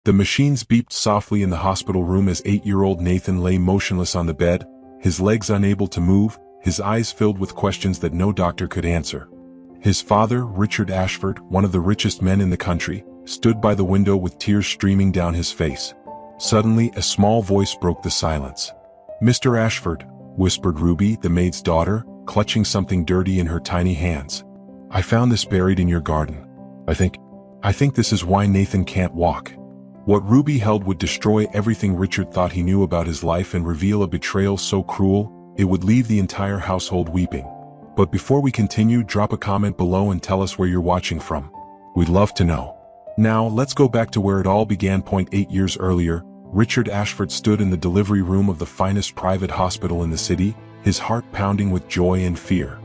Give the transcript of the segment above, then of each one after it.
The machines beeped softly in the hospital room as 8-year-old Nathan lay motionless on the bed, his legs unable to move, his eyes filled with questions that no doctor could answer. His father, Richard Ashford, one of the richest men in the country, stood by the window with tears streaming down his face. Suddenly, a small voice broke the silence. "Mr. Ashford," whispered Ruby, the maid's daughter, clutching something dirty in her tiny hands. "I found this buried in your garden. I think this is why Nathan can't walk." What Ruby held would destroy everything Richard thought he knew about his life and reveal a betrayal so cruel, it would leave the entire household weeping. But before we continue, drop a comment below and tell us where you're watching from. We'd love to know. Now, let's go back to where it all began. 8 years earlier, Richard Ashford stood in the delivery room of the finest private hospital in the city, his heart pounding with joy and fear.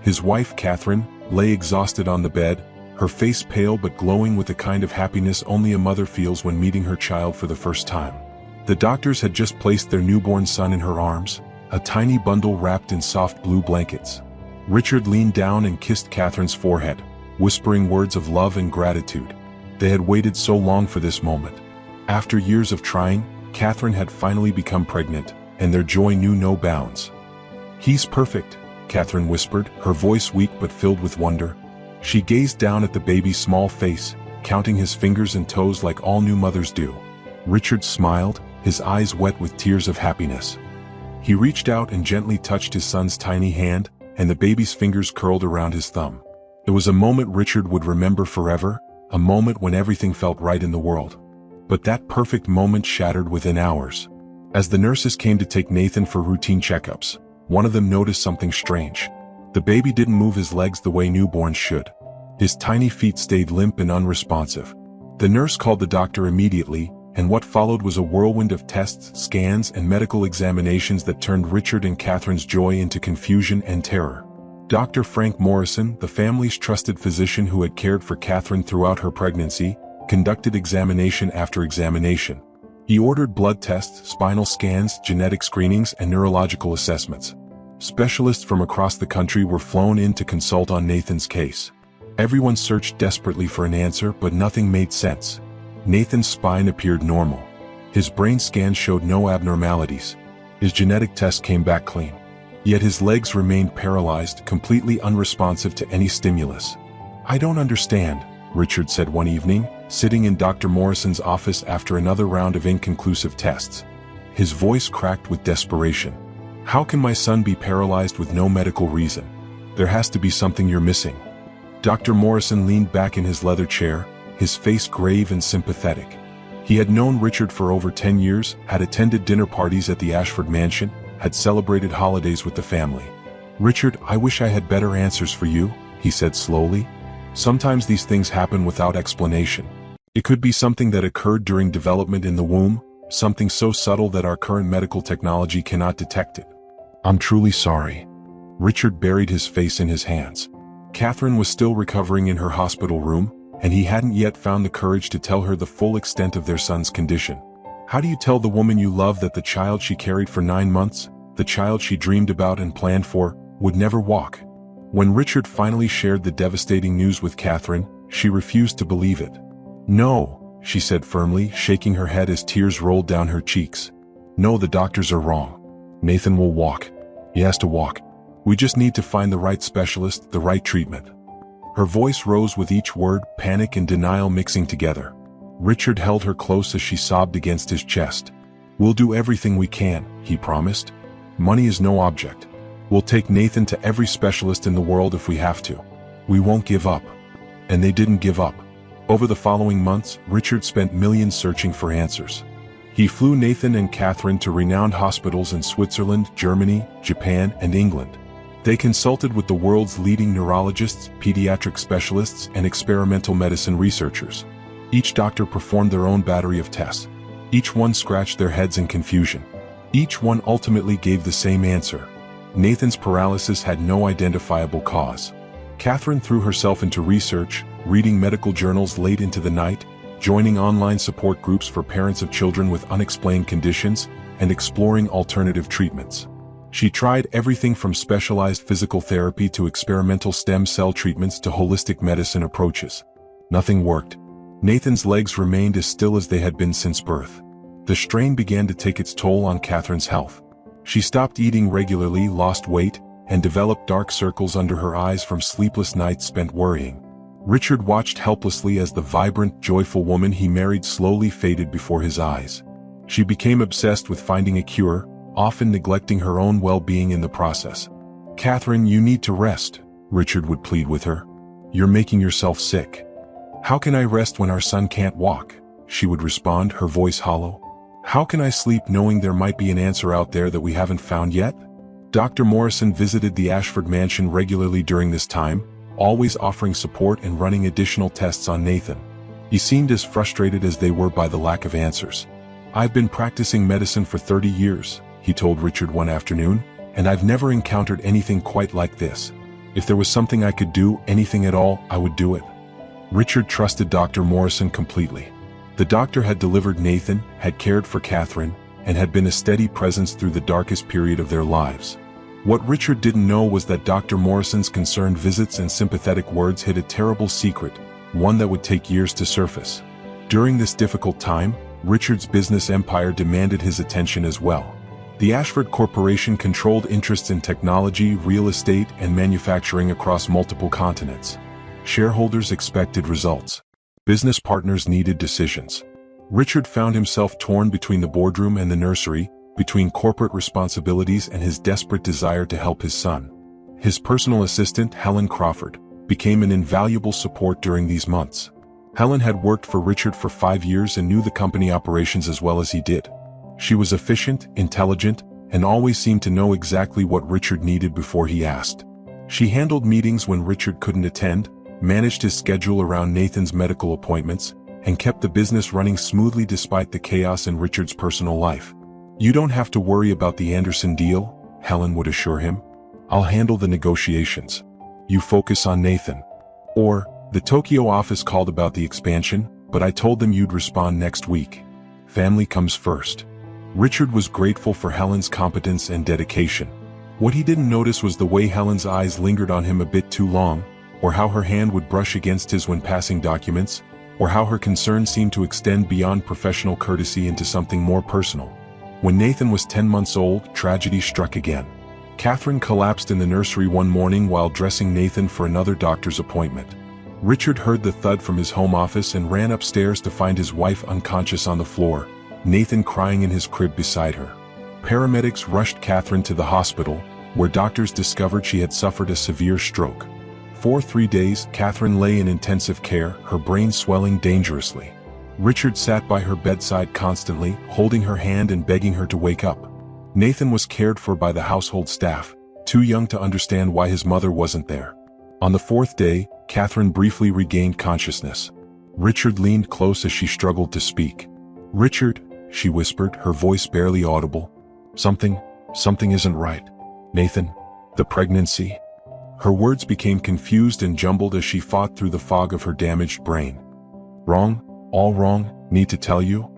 His wife, Catherine, lay exhausted on the bed, her face pale but glowing with the kind of happiness only a mother feels when meeting her child for the first time. The doctors had just placed their newborn son in her arms, a tiny bundle wrapped in soft blue blankets. Richard leaned down and kissed Catherine's forehead, whispering words of love and gratitude. They had waited so long for this moment. After years of trying, Catherine had finally become pregnant, and their joy knew no bounds. "He's perfect," Catherine whispered, her voice weak but filled with wonder. She gazed down at the baby's small face, counting his fingers and toes like all new mothers do. Richard smiled, his eyes wet with tears of happiness. He reached out and gently touched his son's tiny hand, and the baby's fingers curled around his thumb. It was a moment Richard would remember forever, a moment when everything felt right in the world. But that perfect moment shattered within hours. As the nurses came to take Nathan for routine checkups, one of them noticed something strange. The baby didn't move his legs the way newborns should. His tiny feet stayed limp and unresponsive. The nurse called the doctor immediately, and what followed was a whirlwind of tests, scans, and medical examinations that turned Richard and Catherine's joy into confusion and terror. Dr. Frank Morrison, the family's trusted physician who had cared for Catherine throughout her pregnancy, conducted examination after examination. He ordered blood tests, spinal scans, genetic screenings, and neurological assessments. Specialists from across the country were flown in to consult on Nathan's case. Everyone searched desperately for an answer, but nothing made sense. Nathan's spine appeared normal. His brain scans showed no abnormalities. His genetic test came back clean. Yet his legs remained paralyzed, completely unresponsive to any stimulus. "I don't understand," Richard said one evening, sitting in Dr. Morrison's office after another round of inconclusive tests. His voice cracked with desperation. "How can my son be paralyzed with no medical reason? There has to be something you're missing." Dr. Morrison leaned back in his leather chair, his face grave and sympathetic. He had known Richard for over 10 years, had attended dinner parties at the Ashford mansion, had celebrated holidays with the family. "Richard, I wish I had better answers for you," he said slowly. "Sometimes these things happen without explanation. It could be something that occurred during development in the womb, something so subtle that our current medical technology cannot detect it. I'm truly sorry." Richard buried his face in his hands. Catherine was still recovering in her hospital room, and he hadn't yet found the courage to tell her the full extent of their son's condition. How do you tell the woman you love that the child she carried for 9 months, the child she dreamed about and planned for, would never walk? When Richard finally shared the devastating news with Catherine, she refused to believe it. "No," she said firmly, shaking her head as tears rolled down her cheeks. "No, the doctors are wrong. Nathan will walk. He has to walk. We just need to find the right specialist, the right treatment." Her voice rose with each word, panic and denial mixing together. Richard held her close as she sobbed against his chest. "We'll do everything we can," he promised. "Money is no object. We'll take Nathan to every specialist in the world if we have to. We won't give up." And they didn't give up. Over the following months, Richard spent millions searching for answers. He flew Nathan and Catherine to renowned hospitals in Switzerland, Germany, Japan, and England. They consulted with the world's leading neurologists, pediatric specialists, and experimental medicine researchers. Each doctor performed their own battery of tests. Each one scratched their heads in confusion. Each one ultimately gave the same answer. Nathan's paralysis had no identifiable cause. Catherine threw herself into research, reading medical journals late into the night, joining online support groups for parents of children with unexplained conditions, and exploring alternative treatments. She tried everything from specialized physical therapy to experimental stem cell treatments to holistic medicine approaches. Nothing worked. Nathan's legs remained as still as they had been since birth. The strain began to take its toll on Catherine's health. She stopped eating regularly, lost weight, and developed dark circles under her eyes from sleepless nights spent worrying. Richard watched helplessly as the vibrant, joyful woman he married slowly faded before his eyes. She became obsessed with finding a cure, often neglecting her own well-being in the process. "Catherine, you need to rest," Richard would plead with her. "You're making yourself sick." "How can I rest when our son can't walk?" she would respond, her voice hollow. "How can I sleep knowing there might be an answer out there that we haven't found yet?" Dr. Morrison visited the Ashford mansion regularly during this time, always offering support and running additional tests on Nathan. He seemed as frustrated as they were by the lack of answers. "I've been practicing medicine for 30 years, he told Richard one afternoon, "and I've never encountered anything quite like this. If there was something I could do, anything at all, I would do it." Richard trusted Dr. Morrison completely. The doctor had delivered Nathan, had cared for Catherine, and had been a steady presence through the darkest period of their lives. What Richard didn't know was that Dr. Morrison's concerned visits and sympathetic words hid a terrible secret, one that would take years to surface. During this difficult time, Richard's business empire demanded his attention as well. The Ashford Corporation controlled interests in technology, real estate, and manufacturing across multiple continents. Shareholders expected results. Business partners needed decisions. Richard found himself torn between the boardroom and the nursery, between corporate responsibilities and his desperate desire to help his son. His personal assistant, Helen Crawford, became an invaluable support during these months. Helen had worked for Richard for 5 years and knew the company operations as well as he did. She was efficient, intelligent, and always seemed to know exactly what Richard needed before he asked. She handled meetings when Richard couldn't attend, managed his schedule around Nathan's medical appointments, and kept the business running smoothly despite the chaos in Richard's personal life. "You don't have to worry about the Anderson deal," Helen would assure him. "I'll handle the negotiations. You focus on Nathan." Or, "The Tokyo office called about the expansion, but I told them you'd respond next week. Family comes first." Richard was grateful for Helen's competence and dedication. What he didn't notice was the way Helen's eyes lingered on him a bit too long, or how her hand would brush against his when passing documents, or how her concern seemed to extend beyond professional courtesy into something more personal. When Nathan was 10 months old, tragedy struck again. Catherine collapsed in the nursery one morning while dressing Nathan for another doctor's appointment. Richard heard the thud from his home office and ran upstairs to find his wife unconscious on the floor, Nathan crying in his crib beside her. Paramedics rushed Catherine to the hospital, where doctors discovered she had suffered a severe stroke. For 3 days, Catherine lay in intensive care, her brain swelling dangerously. Richard sat by her bedside constantly, holding her hand and begging her to wake up. Nathan was cared for by the household staff, too young to understand why his mother wasn't there. On the 4th day, Catherine briefly regained consciousness. Richard leaned close as she struggled to speak. "Richard," she whispered, her voice barely audible. Something isn't right. Nathan, the pregnancy." Her words became confused and jumbled as she fought through the fog of her damaged brain. "Wrong? All wrong? Need to tell you?"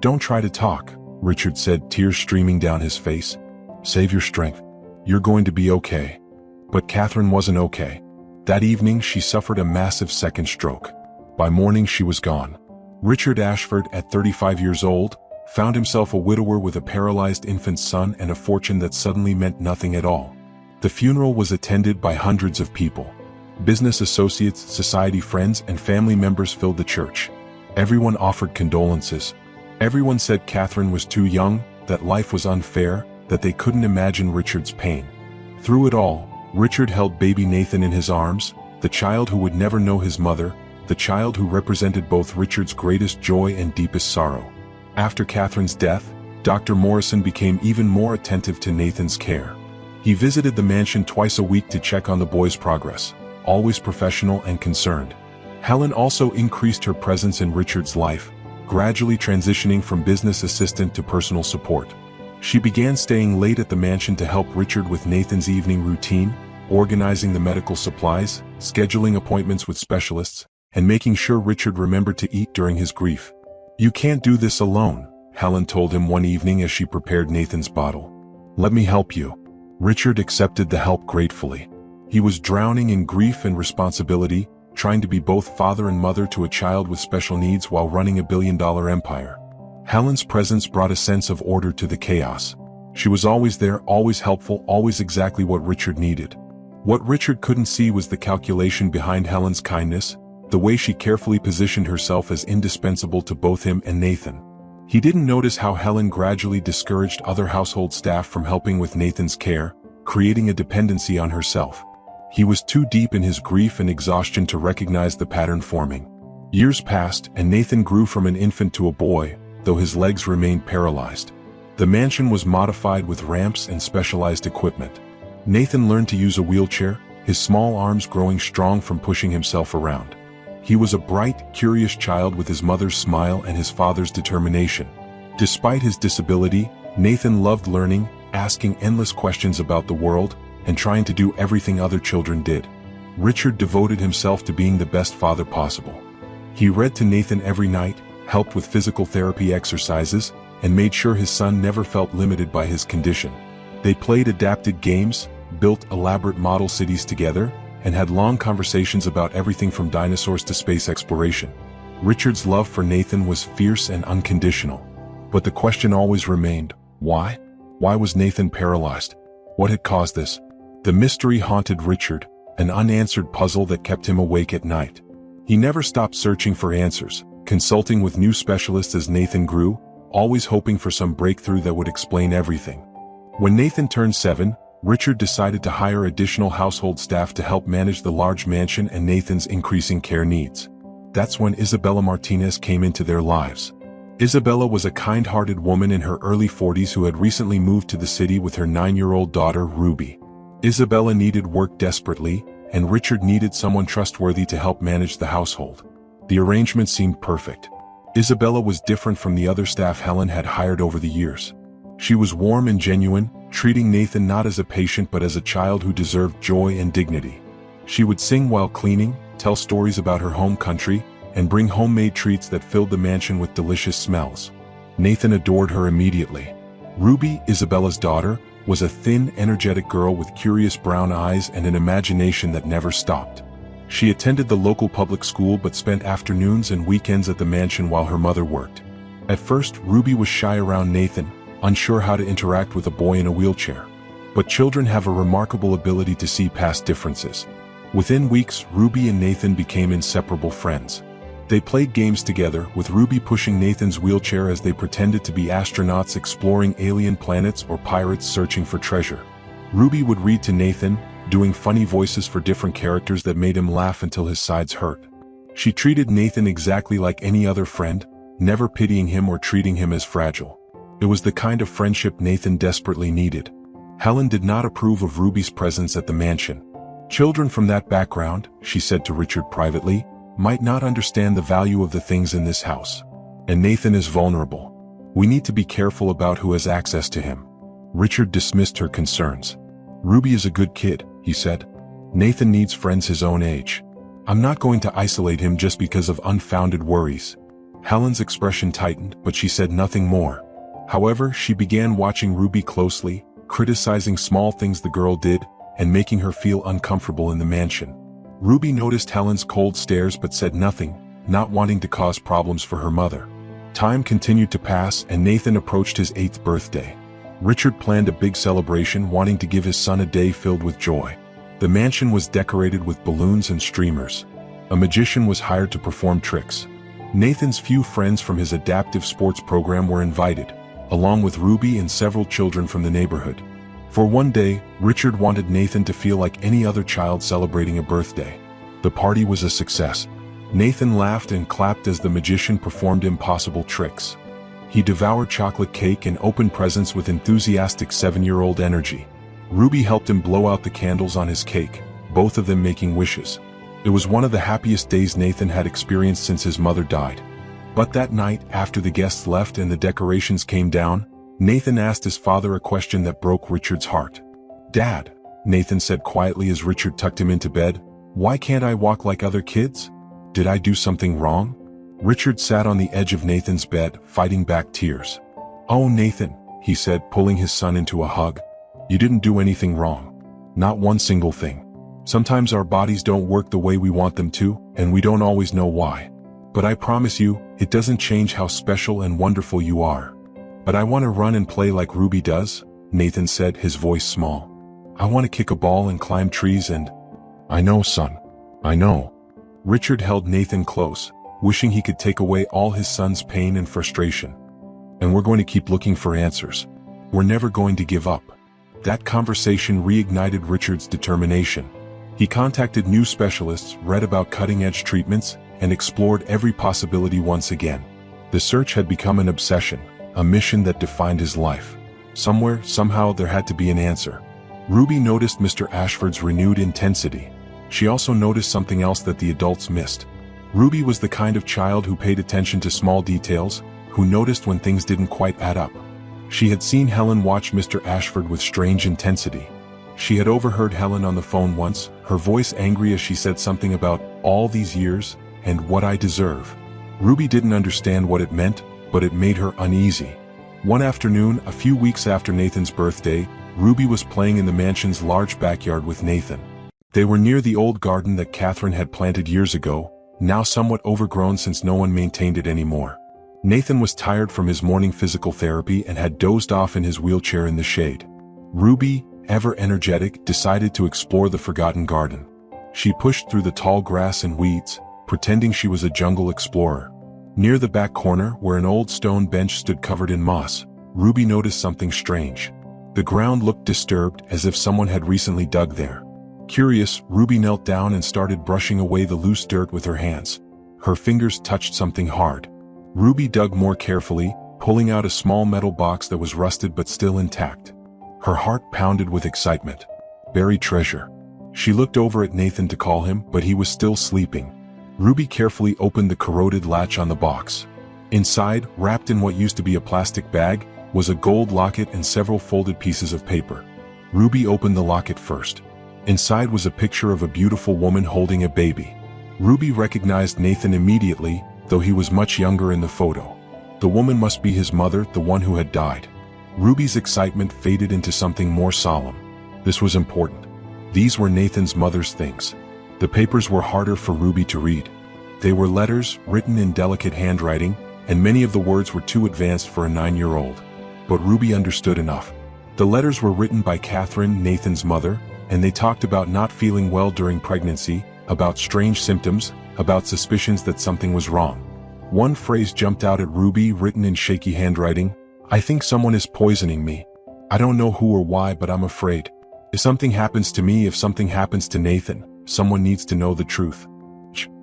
Don't try to talk," Richard said, tears streaming down his face. "Save your strength. You're going to be okay." But Catherine wasn't okay. That evening she suffered a massive second stroke. By morning she was gone. Richard Ashford, at 35 years old, found himself a widower with a paralyzed infant son and a fortune that suddenly meant nothing at all. The funeral was attended by hundreds of people. Business associates, society friends, and family members filled the church. Everyone offered condolences. Everyone said Catherine was too young, that life was unfair, that they couldn't imagine Richard's pain. Through it all, Richard held baby Nathan in his arms, the child who would never know his mother, the child who represented both Richard's greatest joy and deepest sorrow. After Catherine's death, Dr. Morrison became even more attentive to Nathan's care. He visited the mansion twice a week to check on the boy's progress, always professional and concerned. Helen also increased her presence in Richard's life, gradually transitioning from business assistant to personal support. She began staying late at the mansion to help Richard with Nathan's evening routine, organizing the medical supplies, scheduling appointments with specialists, and making sure Richard remembered to eat during his grief. "You can't do this alone," Helen told him one evening as she prepared Nathan's bottle. "Let me help you." Richard accepted the help gratefully. He was drowning in grief and responsibility, trying to be both father and mother to a child with special needs while running a billion-dollar empire. Helen's presence brought a sense of order to the chaos. She was always there, always helpful, always exactly what Richard needed. What Richard couldn't see was the calculation behind Helen's kindness, the way she carefully positioned herself as indispensable to both him and Nathan. He didn't notice how Helen gradually discouraged other household staff from helping with Nathan's care, creating a dependency on herself. He was too deep in his grief and exhaustion to recognize the pattern forming. Years passed, and Nathan grew from an infant to a boy, though his legs remained paralyzed. The mansion was modified with ramps and specialized equipment. Nathan learned to use a wheelchair, his small arms growing strong from pushing himself around. He was a bright, curious child with his mother's smile and his father's determination. Despite his disability, Nathan loved learning, asking endless questions about the world, and trying to do everything other children did. Richard devoted himself to being the best father possible. He read to Nathan every night, helped with physical therapy exercises, and made sure his son never felt limited by his condition. They played adapted games, built elaborate model cities together, and had long conversations about everything from dinosaurs to space exploration. Richard's love for Nathan was fierce and unconditional. But the question always remained, why? Why was Nathan paralyzed? What had caused this? The mystery haunted Richard, an unanswered puzzle that kept him awake at night. He never stopped searching for answers, consulting with new specialists as Nathan grew, always hoping for some breakthrough that would explain everything. When Nathan turned 7, Richard decided to hire additional household staff to help manage the large mansion and Nathan's increasing care needs. That's when Isabella Martinez came into their lives. Isabella was a kind-hearted woman in her early 40s who had recently moved to the city with her 9-year-old daughter, Ruby. Isabella needed work desperately, and Richard needed someone trustworthy to help manage the household. The arrangement seemed perfect. Isabella was different from the other staff Helen had hired over the years. She was warm and genuine, treating Nathan not as a patient but as a child who deserved joy and dignity. She would sing while cleaning, tell stories about her home country, and bring homemade treats that filled the mansion with delicious smells. Nathan adored her immediately. Ruby, Isabella's daughter, was a thin, energetic girl with curious brown eyes and an imagination that never stopped. She attended the local public school but spent afternoons and weekends at the mansion while her mother worked. At first, Ruby was shy around Nathan, unsure how to interact with a boy in a wheelchair. But children have a remarkable ability to see past differences. Within weeks, Ruby and Nathan became inseparable friends. They played games together, with Ruby pushing Nathan's wheelchair as they pretended to be astronauts exploring alien planets or pirates searching for treasure. Ruby would read to Nathan, doing funny voices for different characters that made him laugh until his sides hurt. She treated Nathan exactly like any other friend, never pitying him or treating him as fragile. It was the kind of friendship Nathan desperately needed. Helen did not approve of Ruby's presence at the mansion. Children from that background, she said to Richard privately, might not understand the value of the things in this house. And Nathan is vulnerable. We need to be careful about who has access to him. Richard dismissed her concerns. Ruby is a good kid, he said. Nathan needs friends his own age. I'm not going to isolate him just because of unfounded worries. Helen's expression tightened, but she said nothing more. However, she began watching Ruby closely, criticizing small things the girl did, and making her feel uncomfortable in the mansion. Ruby noticed Helen's cold stares but said nothing, not wanting to cause problems for her mother. Time continued to pass and Nathan approached his 8th birthday. Richard planned a big celebration, wanting to give his son a day filled with joy. The mansion was decorated with balloons and streamers. A magician was hired to perform tricks. Nathan's few friends from his adaptive sports program were invited, along with Ruby and several children from the neighborhood. For one day, Richard wanted Nathan to feel like any other child celebrating a birthday. The party was a success. Nathan laughed and clapped as the magician performed impossible tricks. He devoured chocolate cake and opened presents with enthusiastic 7-year-old energy. Ruby helped him blow out the candles on his cake, both of them making wishes. It was one of the happiest days Nathan had experienced since his mother died. But that night, after the guests left and the decorations came down, Nathan asked his father a question that broke Richard's heart. "Dad," Nathan said quietly as Richard tucked him into bed, "why can't I walk like other kids? Did I do something wrong?" Richard sat on the edge of Nathan's bed, fighting back tears. "Oh, Nathan," he said, pulling his son into a hug, "you didn't do anything wrong. Not one single thing. Sometimes our bodies don't work the way we want them to, and we don't always know why. But I promise you, it doesn't change how special and wonderful you are. But I want to run and play like Ruby does, Nathan said, his voice small. I want to kick a ball and climb trees and... I know, son. I know. Richard held Nathan close, wishing he could take away all his son's pain and frustration. And we're going to keep looking for answers. We're never going to give up. That conversation reignited Richard's determination. He contacted new specialists, read about cutting-edge treatments, and explored every possibility once again. The search had become an obsession, a mission that defined his life. Somewhere, somehow, there had to be an answer. Ruby noticed Mr. Ashford's renewed intensity. She also noticed something else that the adults missed. Ruby was the kind of child who paid attention to small details, who noticed when things didn't quite add up. She had seen Helen watch Mr. Ashford with strange intensity. She had overheard Helen on the phone once, her voice angry as she said something about all these years and what I deserve. Ruby didn't understand what it meant, but it made her uneasy. One afternoon, a few weeks after Nathan's birthday, Ruby was playing in the mansion's large backyard with Nathan. They were near the old garden that Catherine had planted years ago, now somewhat overgrown since no one maintained it anymore. Nathan was tired from his morning physical therapy and had dozed off in his wheelchair in the shade. Ruby, ever energetic, decided to explore the forgotten garden. She pushed through the tall grass and weeds, pretending she was a jungle explorer. Near the back corner, where an old stone bench stood covered in moss, Ruby noticed something strange. The ground looked disturbed, as if someone had recently dug there. Curious, Ruby knelt down and started brushing away the loose dirt with her hands. Her fingers touched something hard. Ruby dug more carefully, pulling out a small metal box that was rusted but still intact. Her heart pounded with excitement. Buried treasure. She looked over at Nathan to call him, but he was still sleeping. Ruby carefully opened the corroded latch on the box. Inside, wrapped in what used to be a plastic bag, was a gold locket and several folded pieces of paper. Ruby opened the locket first. Inside was a picture of a beautiful woman holding a baby. Ruby recognized Nathan immediately, though he was much younger in the photo. The woman must be his mother, the one who had died. Ruby's excitement faded into something more solemn. This was important. These were Nathan's mother's things. The papers were harder for Ruby to read. They were letters, written in delicate handwriting, and many of the words were too advanced for a 9-year-old. But Ruby understood enough. The letters were written by Catherine, Nathan's mother, and they talked about not feeling well during pregnancy, about strange symptoms, about suspicions that something was wrong. One phrase jumped out at Ruby, written in shaky handwriting. I think someone is poisoning me. I don't know who or why, but I'm afraid. If something happens to me, if something happens to Nathan, someone needs to know the truth.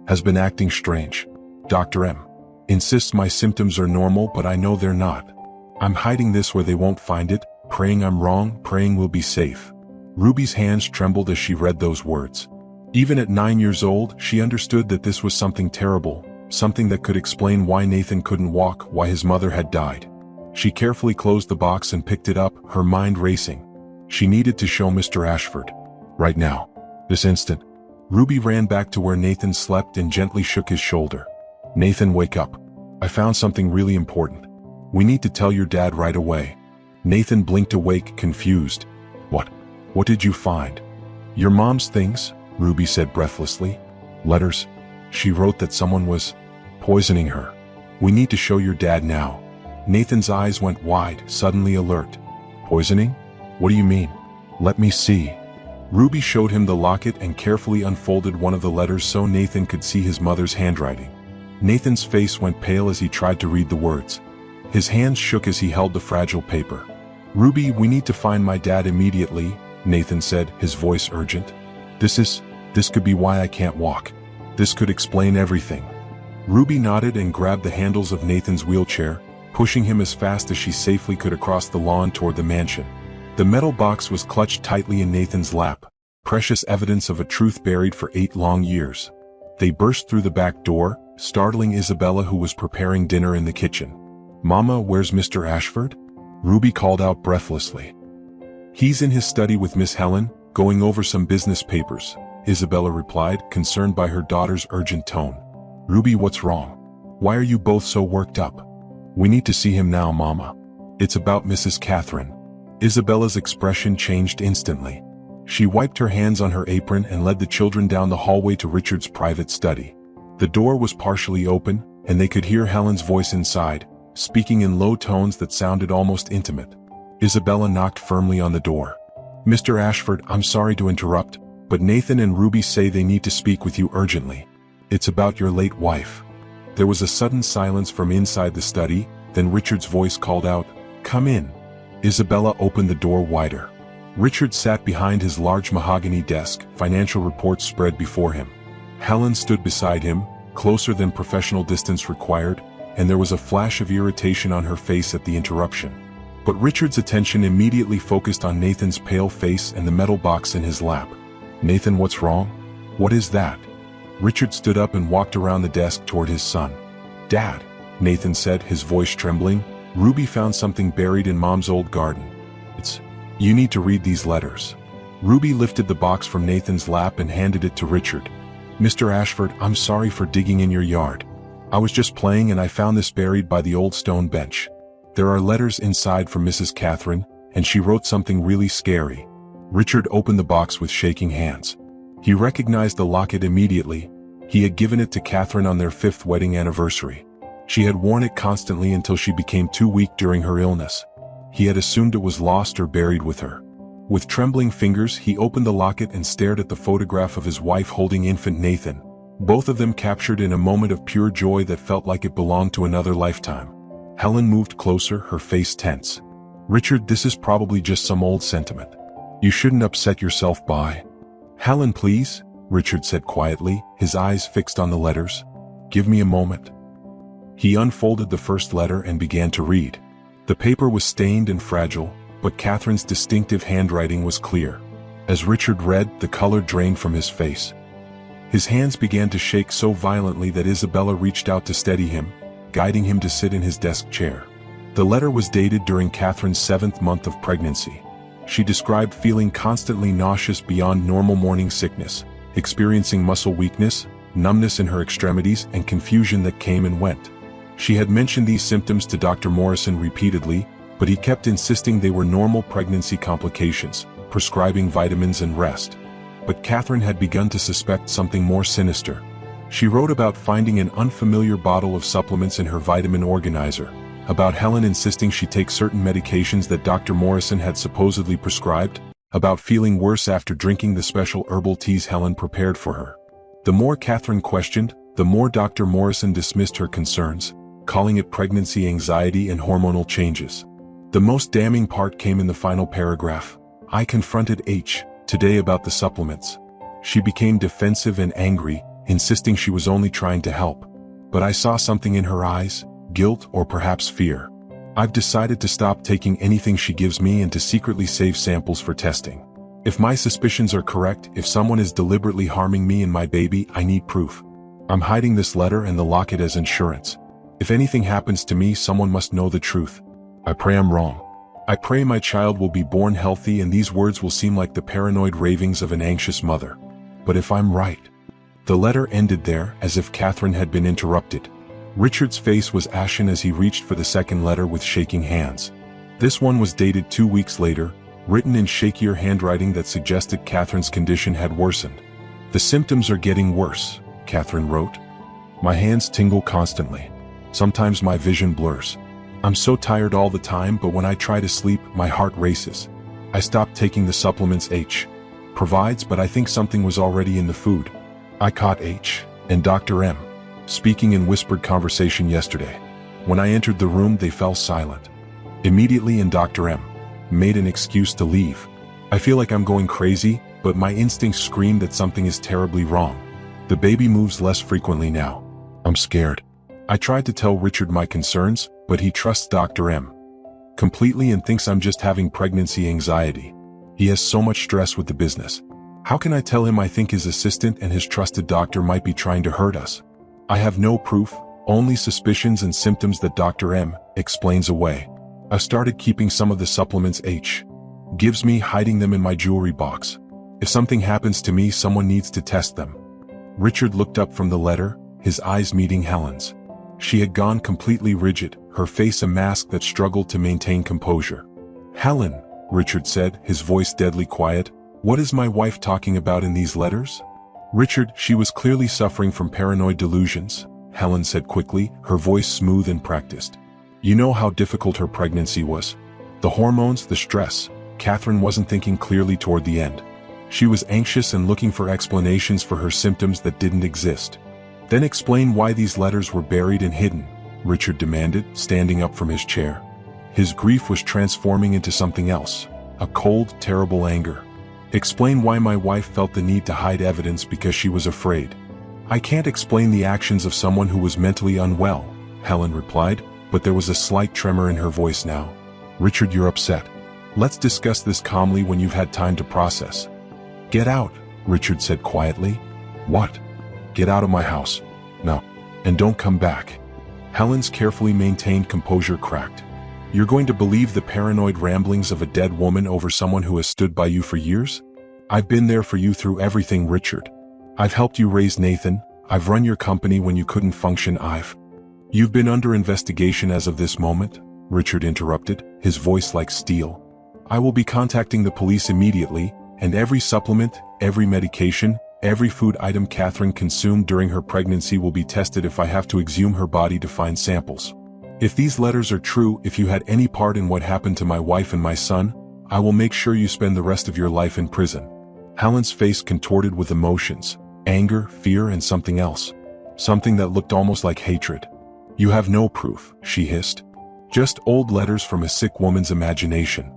Has been acting strange. Dr. M. insists my symptoms are normal, but I know they're not. I'm hiding this where they won't find it, praying I'm wrong, praying we'll be safe. Ruby's hands trembled as she read those words. Even at 9 years old, she understood that this was something terrible, something that could explain why Nathan couldn't walk, why his mother had died. She carefully closed the box and picked it up, her mind racing. She needed to show Mr. Ashford. Right now. This instant. Ruby ran back to where Nathan slept and gently shook his shoulder. Nathan, wake up. I found something really important. We need to tell your dad right away. Nathan blinked awake, confused. What? What did you find? Your mom's things, Ruby said breathlessly. Letters. She wrote that someone was poisoning her. We need to show your dad now. Nathan's eyes went wide, suddenly alert. Poisoning? What do you mean? Let me see. Ruby showed him the locket and carefully unfolded one of the letters so Nathan could see his mother's handwriting. Nathan's face went pale as he tried to read the words. His hands shook as he held the fragile paper. Ruby, we need to find my dad immediately, Nathan said, his voice urgent. This could be why I can't walk. This could explain everything. Ruby nodded and grabbed the handles of Nathan's wheelchair, pushing him as fast as she safely could across the lawn toward the mansion. The metal box was clutched tightly in Nathan's lap, precious evidence of a truth buried for 8 long years. They burst through the back door, startling Isabella, who was preparing dinner in the kitchen. Mama, where's Mr. Ashford? Ruby called out breathlessly. He's in his study with Miss Helen, going over some business papers, Isabella replied, concerned by her daughter's urgent tone. Ruby, what's wrong? Why are you both so worked up? We need to see him now, Mama. It's about Mrs. Catherine. Isabella's expression changed instantly. She wiped her hands on her apron and led the children down the hallway to Richard's private study. The door was partially open, and they could hear Helen's voice inside, speaking in low tones that sounded almost intimate. Isabella knocked firmly on the door. "Mr. Ashford, I'm sorry to interrupt, but Nathan and Ruby say they need to speak with you urgently. It's about your late wife." There was a sudden silence from inside the study, then Richard's voice called out, "Come in." Isabella opened the door wider. Richard sat behind his large mahogany desk, financial reports spread before him. Helen stood beside him, closer than professional distance required, and there was a flash of irritation on her face at the interruption. But Richard's attention immediately focused on Nathan's pale face and the metal box in his lap. "Nathan, what's wrong? What is that?" Richard stood up and walked around the desk toward his son. "Dad," Nathan said, his voice trembling, "Ruby found something buried in Mom's old garden. You need to read these letters." Ruby lifted the box from Nathan's lap and handed it to Richard. "Mr. Ashford, I'm sorry for digging in your yard. I was just playing and I found this buried by the old stone bench. There are letters inside from Mrs. Catherine, and she wrote something really scary." Richard opened the box with shaking hands. He recognized the locket immediately. He had given it to Catherine on their 5th wedding anniversary. She had worn it constantly until she became too weak during her illness. He had assumed it was lost or buried with her. With trembling fingers, he opened the locket and stared at the photograph of his wife holding infant Nathan, both of them captured in a moment of pure joy that felt like it belonged to another lifetime. Helen moved closer, her face tense. "Richard, this is probably just some old sentiment. You shouldn't upset yourself by—" "Helen, please," Richard said quietly, his eyes fixed on the letters. "Give me a moment." He unfolded the first letter and began to read. The paper was stained and fragile, but Catherine's distinctive handwriting was clear. As Richard read, the color drained from his face. His hands began to shake so violently that Isabella reached out to steady him, guiding him to sit in his desk chair. The letter was dated during Catherine's 7th month of pregnancy. She described feeling constantly nauseous beyond normal morning sickness, experiencing muscle weakness, numbness in her extremities, and confusion that came and went. She had mentioned these symptoms to Dr. Morrison repeatedly, but he kept insisting they were normal pregnancy complications, prescribing vitamins and rest. But Catherine had begun to suspect something more sinister. She wrote about finding an unfamiliar bottle of supplements in her vitamin organizer, about Helen insisting she take certain medications that Dr. Morrison had supposedly prescribed, about feeling worse after drinking the special herbal teas Helen prepared for her. The more Catherine questioned, the more Dr. Morrison dismissed her concerns, calling it pregnancy anxiety and hormonal changes. The most damning part came in the final paragraph. "I confronted H. today about the supplements. She became defensive and angry, insisting she was only trying to help. But I saw something in her eyes, guilt or perhaps fear. I've decided to stop taking anything she gives me and to secretly save samples for testing. If my suspicions are correct, if someone is deliberately harming me and my baby, I need proof. I'm hiding this letter and the locket as insurance. If anything happens to me, someone must know the truth. I pray I'm wrong. I pray my child will be born healthy and these words will seem like the paranoid ravings of an anxious mother. But if I'm right." The letter ended there, as if Catherine had been interrupted. Richard's face was ashen as he reached for the second letter with shaking hands. This one was dated 2 weeks later, written in shakier handwriting that suggested Catherine's condition had worsened. "The symptoms are getting worse," Catherine wrote. "My hands tingle constantly. Sometimes my vision blurs. I'm so tired all the time, but when I try to sleep, my heart races. I stopped taking the supplements H. provides, but I think something was already in the food. I caught H. and Dr. M. speaking in whispered conversation yesterday. When I entered the room, they fell silent. Immediately, and Dr. M. made an excuse to leave. I feel like I'm going crazy, but my instincts scream that something is terribly wrong. The baby moves less frequently now. I'm scared. I tried to tell Richard my concerns, but he trusts Dr. M. completely and thinks I'm just having pregnancy anxiety. He has so much stress with the business. How can I tell him I think his assistant and his trusted doctor might be trying to hurt us? I have no proof, only suspicions and symptoms that Dr. M. explains away. I've started keeping some of the supplements H. gives me, hiding them in my jewelry box. If something happens to me, someone needs to test them." Richard looked up from the letter, his eyes meeting Helen's. She had gone completely rigid, her face a mask that struggled to maintain composure. "Helen," Richard said, his voice deadly quiet, What is my wife talking about in these letters? Richard, she was clearly suffering from paranoid delusions, Helen said quickly, her voice smooth and practiced. You know how difficult her pregnancy was. The hormones, the stress. Catherine wasn't thinking clearly toward the end. She was anxious and looking for explanations for her symptoms that didn't exist. Then explain why these letters were buried and hidden, Richard demanded, standing up from his chair. His grief was transforming into something else, a cold, terrible anger. Explain why my wife felt the need to hide evidence because she was afraid. I can't explain the actions of someone who was mentally unwell, Helen replied, but there was a slight tremor in her voice now. Richard, you're upset. Let's discuss this calmly when you've had time to process. Get out, Richard said quietly. What? Get out of my house. No. And don't come back. Helen's carefully maintained composure cracked. You're going to believe the paranoid ramblings of a dead woman over someone who has stood by you for years? I've been there for you through everything, Richard. I've helped you raise Nathan. I've run your company when you couldn't function. You've been under investigation as of this moment, Richard interrupted, his voice like steel. I will be contacting the police immediately, and every supplement, every medication, every food item Catherine consumed during her pregnancy will be tested if I have to exhume her body to find samples. If these letters are true, if you had any part in what happened to my wife and my son, I will make sure you spend the rest of your life in prison. Helen's face contorted with emotions, anger, fear, and something else. Something that looked almost like hatred. You have no proof, she hissed. Just old letters from a sick woman's imagination.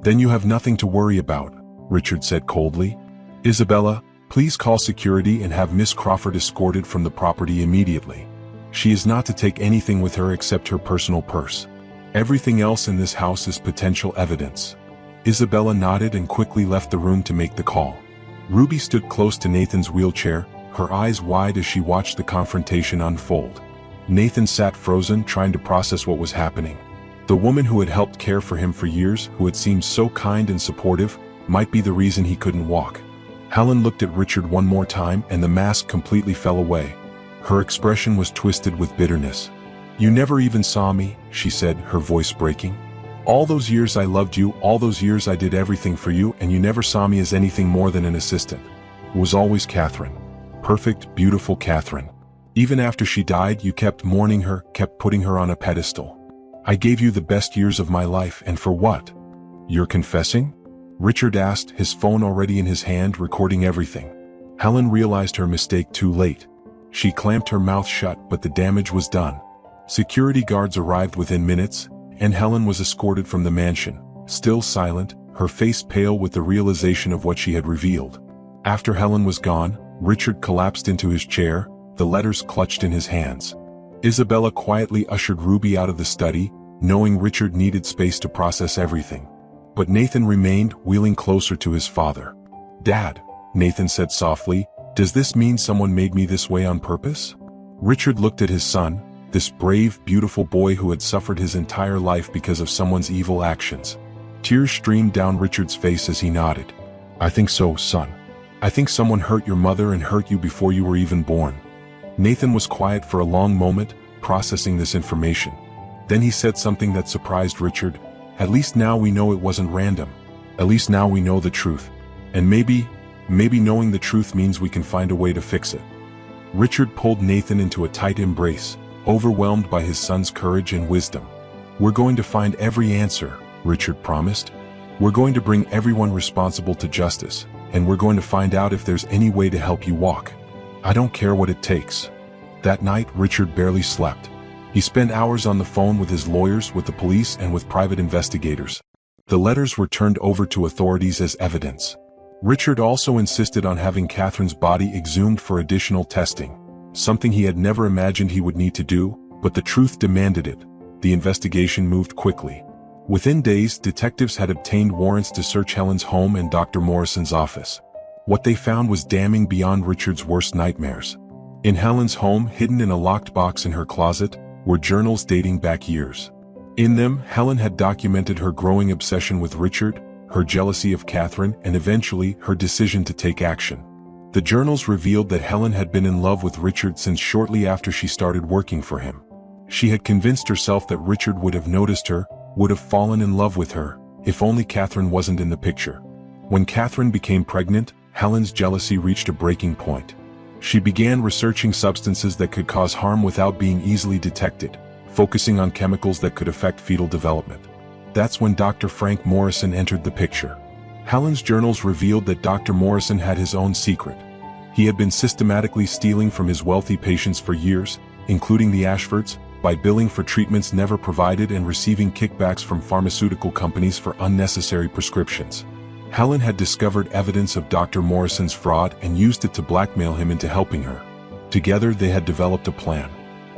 Then you have nothing to worry about, Richard said coldly. Isabella, please call security and have Miss Crawford escorted from the property immediately. She is not to take anything with her except her personal purse. Everything else in this house is potential evidence. Isabella nodded and quickly left the room to make the call. Ruby stood close to Nathan's wheelchair, her eyes wide as she watched the confrontation unfold. Nathan sat frozen, trying to process what was happening. The woman who had helped care for him for years, who had seemed so kind and supportive, might be the reason he couldn't walk. Helen looked at Richard one more time and the mask completely fell away. Her expression was twisted with bitterness. You never even saw me, she said, her voice breaking. All those years I loved you, all those years I did everything for you, and you never saw me as anything more than an assistant. It was always Catherine. Perfect, beautiful Catherine. Even after she died, you kept mourning her, kept putting her on a pedestal. I gave you the best years of my life, and for what? You're confessing? Richard asked, his phone already in his hand, recording everything. Helen realized her mistake too late. She clamped her mouth shut, but the damage was done. Security guards arrived within minutes, and Helen was escorted from the mansion, still silent, her face pale with the realization of what she had revealed. After Helen was gone, Richard collapsed into his chair, the letters clutched in his hands. Isabella quietly ushered Ruby out of the study, knowing Richard needed space to process everything. But Nathan remained, wheeling closer to his father. Dad, Nathan said softly, does this mean someone made me this way on purpose? Richard looked at his son, this brave, beautiful boy who had suffered his entire life because of someone's evil actions. Tears streamed down Richard's face as he nodded. I think so, son. I think someone hurt your mother and hurt you before you were even born. Nathan was quiet for a long moment, processing this information. Then he said something that surprised Richard. At least now we know it wasn't random. At least now we know the truth. And maybe knowing the truth means we can find a way to fix it. Richard pulled Nathan into a tight embrace, overwhelmed by his son's courage and wisdom. We're going to find every answer, Richard promised. We're going to bring everyone responsible to justice, and we're going to find out if there's any way to help you walk. I don't care what it takes. That night, Richard barely slept. He spent hours on the phone with his lawyers, with the police, and with private investigators. The letters were turned over to authorities as evidence. Richard also insisted on having Catherine's body exhumed for additional testing, something he had never imagined he would need to do, but the truth demanded it. The investigation moved quickly. Within days, detectives had obtained warrants to search Helen's home and Dr. Morrison's office. What they found was damning beyond Richard's worst nightmares. In Helen's home, hidden in a locked box in her closet, were journals dating back years. In them, Helen had documented her growing obsession with Richard, her jealousy of Catherine, and eventually, her decision to take action. The journals revealed that Helen had been in love with Richard since shortly after she started working for him. She had convinced herself that Richard would have noticed her, would have fallen in love with her, if only Catherine wasn't in the picture. When Catherine became pregnant, Helen's jealousy reached a breaking point. She began researching substances that could cause harm without being easily detected, focusing on chemicals that could affect fetal development. That's when Dr. Frank Morrison entered the picture. Helen's journals revealed that Dr. Morrison had his own secret. He had been systematically stealing from his wealthy patients for years, including the Ashfords, by billing for treatments never provided and receiving kickbacks from pharmaceutical companies for unnecessary prescriptions. Helen had discovered evidence of Dr. Morrison's fraud and used it to blackmail him into helping her. Together they had developed a plan.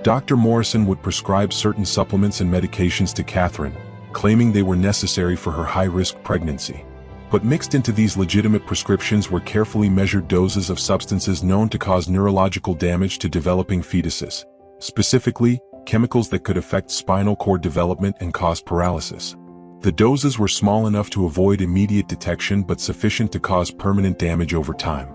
Dr. Morrison would prescribe certain supplements and medications to Catherine, claiming they were necessary for her high-risk pregnancy. But mixed into these legitimate prescriptions were carefully measured doses of substances known to cause neurological damage to developing fetuses. Specifically, chemicals that could affect spinal cord development and cause paralysis. The doses were small enough to avoid immediate detection but sufficient to cause permanent damage over time.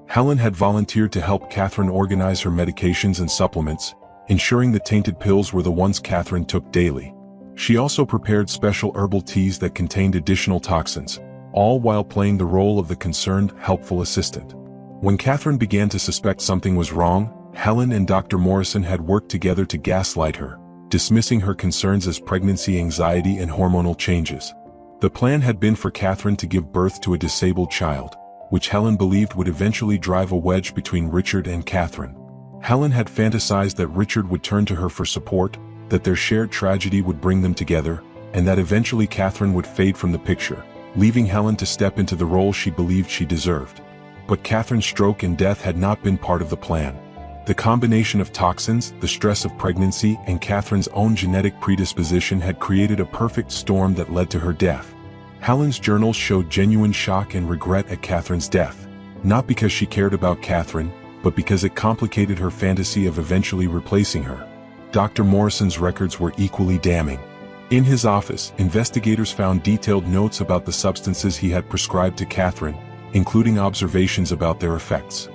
Helen had volunteered to help Catherine organize her medications and supplements, ensuring the tainted pills were the ones Catherine took daily. She also prepared special herbal teas that contained additional toxins, all while playing the role of the concerned, helpful assistant. When Catherine began to suspect something was wrong, Helen and Dr. Morrison had worked together to gaslight her, dismissing her concerns as pregnancy anxiety and hormonal changes. The plan had been for Catherine to give birth to a disabled child, which Helen believed would eventually drive a wedge between Richard and Catherine. Helen had fantasized that Richard would turn to her for support, that their shared tragedy would bring them together, and that eventually Catherine would fade from the picture, leaving Helen to step into the role she believed she deserved. But Catherine's stroke and death had not been part of the plan. The combination of toxins, the stress of pregnancy, and Catherine's own genetic predisposition had created a perfect storm that led to her death. Helen's journals showed genuine shock and regret at Catherine's death, not because she cared about Catherine, but because it complicated her fantasy of eventually replacing her. Dr. Morrison's records were equally damning. In his office, investigators found detailed notes about the substances he had prescribed to Catherine, including observations about their effects.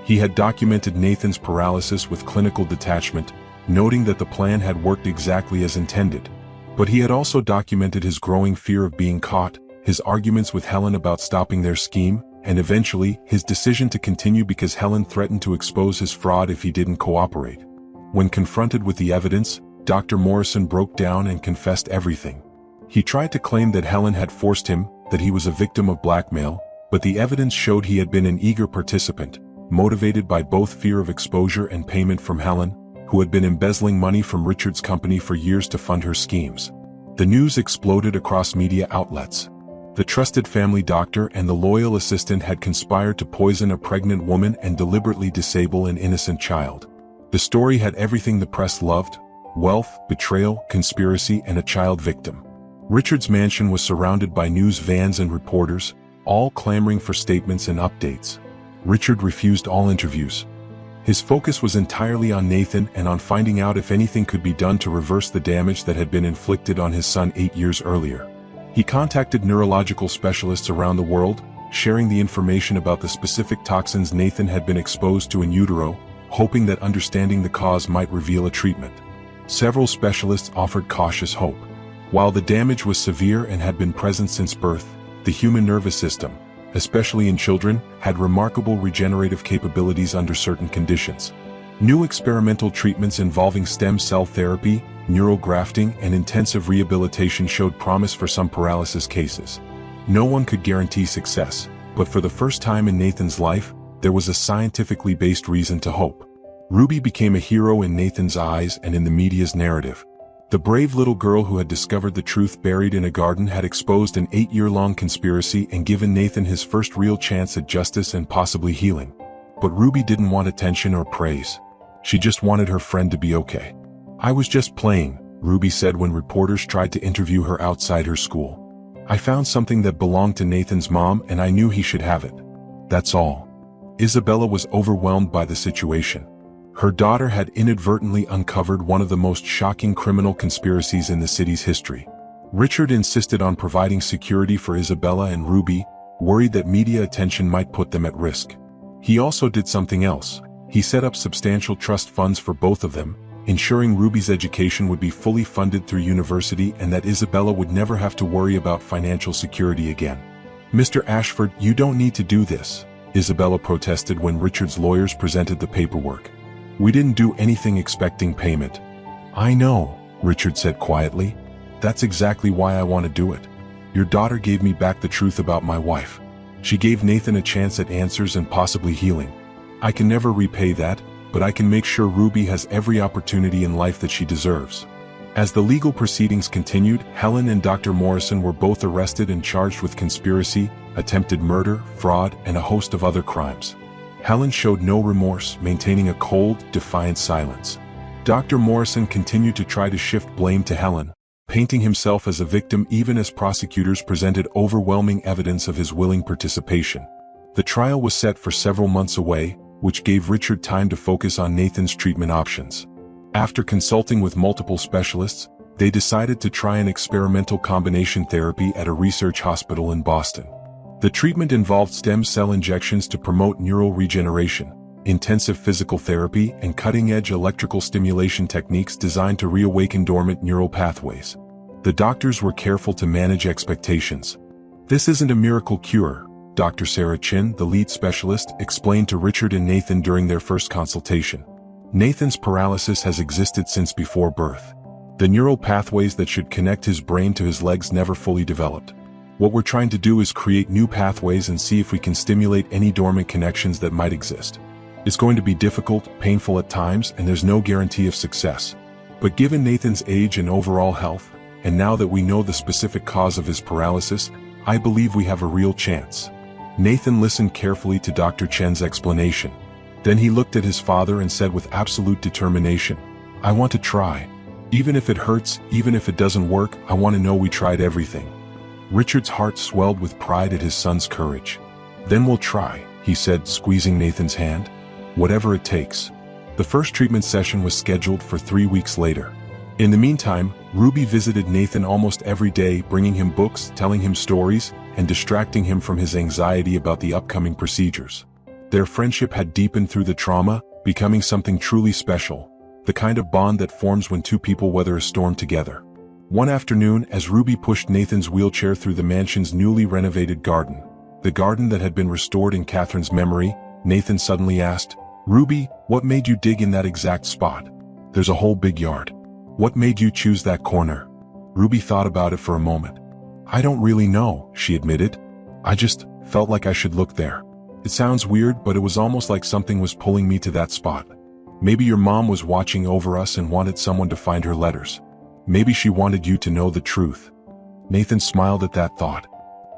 He had documented Nathan's paralysis with clinical detachment, noting that the plan had worked exactly as intended. But he had also documented his growing fear of being caught, his arguments with Helen about stopping their scheme, and eventually, his decision to continue because Helen threatened to expose his fraud if he didn't cooperate. When confronted with the evidence, Dr. Morrison broke down and confessed everything. He tried to claim that Helen had forced him, that he was a victim of blackmail, but the evidence showed he had been an eager participant, motivated by both fear of exposure and payment from Helen, who had been embezzling money from Richard's company for years to fund her schemes. The news exploded across media outlets. The trusted family doctor and the loyal assistant had conspired to poison a pregnant woman and deliberately disable an innocent child. The story had everything the press loved: wealth, betrayal, conspiracy, and a child victim. Richard's mansion was surrounded by news vans and reporters, all clamoring for statements and updates. Richard refused all interviews. His focus was entirely on Nathan and on finding out if anything could be done to reverse the damage that had been inflicted on his son 8 years earlier. He contacted neurological specialists around the world, sharing the information about the specific toxins Nathan had been exposed to in utero, hoping that understanding the cause might reveal a treatment. Several specialists offered cautious hope. While the damage was severe and had been present since birth, the human nervous system, especially in children, had remarkable regenerative capabilities under certain conditions. New experimental treatments involving stem cell therapy, neural grafting, and intensive rehabilitation showed promise for some paralysis cases. No one could guarantee success, but for the first time in Nathan's life, there was a scientifically based reason to hope. Ruby became a hero in Nathan's eyes and in the media's narrative. The brave little girl who had discovered the truth buried in a garden had exposed an 8-year-long conspiracy and given Nathan his first real chance at justice and possibly healing. But Ruby didn't want attention or praise. She just wanted her friend to be okay. "I was just playing," Ruby said when reporters tried to interview her outside her school. "I found something that belonged to Nathan's mom and I knew he should have it. That's all." Isabella was overwhelmed by the situation. Her daughter had inadvertently uncovered one of the most shocking criminal conspiracies in the city's history. Richard insisted on providing security for Isabella and Ruby, worried that media attention might put them at risk. He also did something else. He set up substantial trust funds for both of them, ensuring Ruby's education would be fully funded through university and that Isabella would never have to worry about financial security again. "Mr. Ashford, you don't need to do this," Isabella protested when Richard's lawyers presented the paperwork. "We didn't do anything expecting payment." "I know," Richard said quietly. "That's exactly why I want to do it. Your daughter gave me back the truth about my wife. She gave Nathan a chance at answers and possibly healing. I can never repay that, but I can make sure Ruby has every opportunity in life that she deserves." As the legal proceedings continued, Helen and Dr. Morrison were both arrested and charged with conspiracy, attempted murder, fraud, and a host of other crimes. Helen showed no remorse, maintaining a cold, defiant silence. Dr. Morrison continued to try to shift blame to Helen, painting himself as a victim even as prosecutors presented overwhelming evidence of his willing participation. The trial was set for several months away, which gave Richard time to focus on Nathan's treatment options. After consulting with multiple specialists, they decided to try an experimental combination therapy at a research hospital in Boston. The treatment involved stem cell injections to promote neural regeneration, intensive physical therapy, and cutting-edge electrical stimulation techniques designed to reawaken dormant neural pathways. The doctors were careful to manage expectations. "This isn't a miracle cure," Dr. Sarah Chin, the lead specialist, explained to Richard and Nathan during their first consultation. "Nathan's paralysis has existed since before birth. The neural pathways that should connect his brain to his legs never fully developed. What we're trying to do is create new pathways and see if we can stimulate any dormant connections that might exist. It's going to be difficult, painful at times, and there's no guarantee of success. But given Nathan's age and overall health, and now that we know the specific cause of his paralysis, I believe we have a real chance." Nathan listened carefully to Dr. Chen's explanation. Then he looked at his father and said with absolute determination, "I want to try. Even if it hurts, even if it doesn't work, I want to know we tried everything." Richard's heart swelled with pride at his son's courage. "Then we'll try," he said, squeezing Nathan's hand. "Whatever it takes." The first treatment session was scheduled for 3 weeks later. In the meantime, Ruby visited Nathan almost every day, bringing him books, telling him stories, and distracting him from his anxiety about the upcoming procedures. Their friendship had deepened through the trauma, becoming something truly special, the kind of bond that forms when two people weather a storm together. One afternoon, as Ruby pushed Nathan's wheelchair through the mansion's newly renovated garden, the garden that had been restored in Catherine's memory, Nathan suddenly asked, "Ruby, what made you dig in that exact spot? There's a whole big yard. What made you choose that corner?" Ruby thought about it for a moment. "I don't really know," she admitted. "I just felt like I should look there. It sounds weird, but it was almost like something was pulling me to that spot. Maybe your mom was watching over us and wanted someone to find her letters. Maybe she wanted you to know the truth." Nathan smiled at that thought.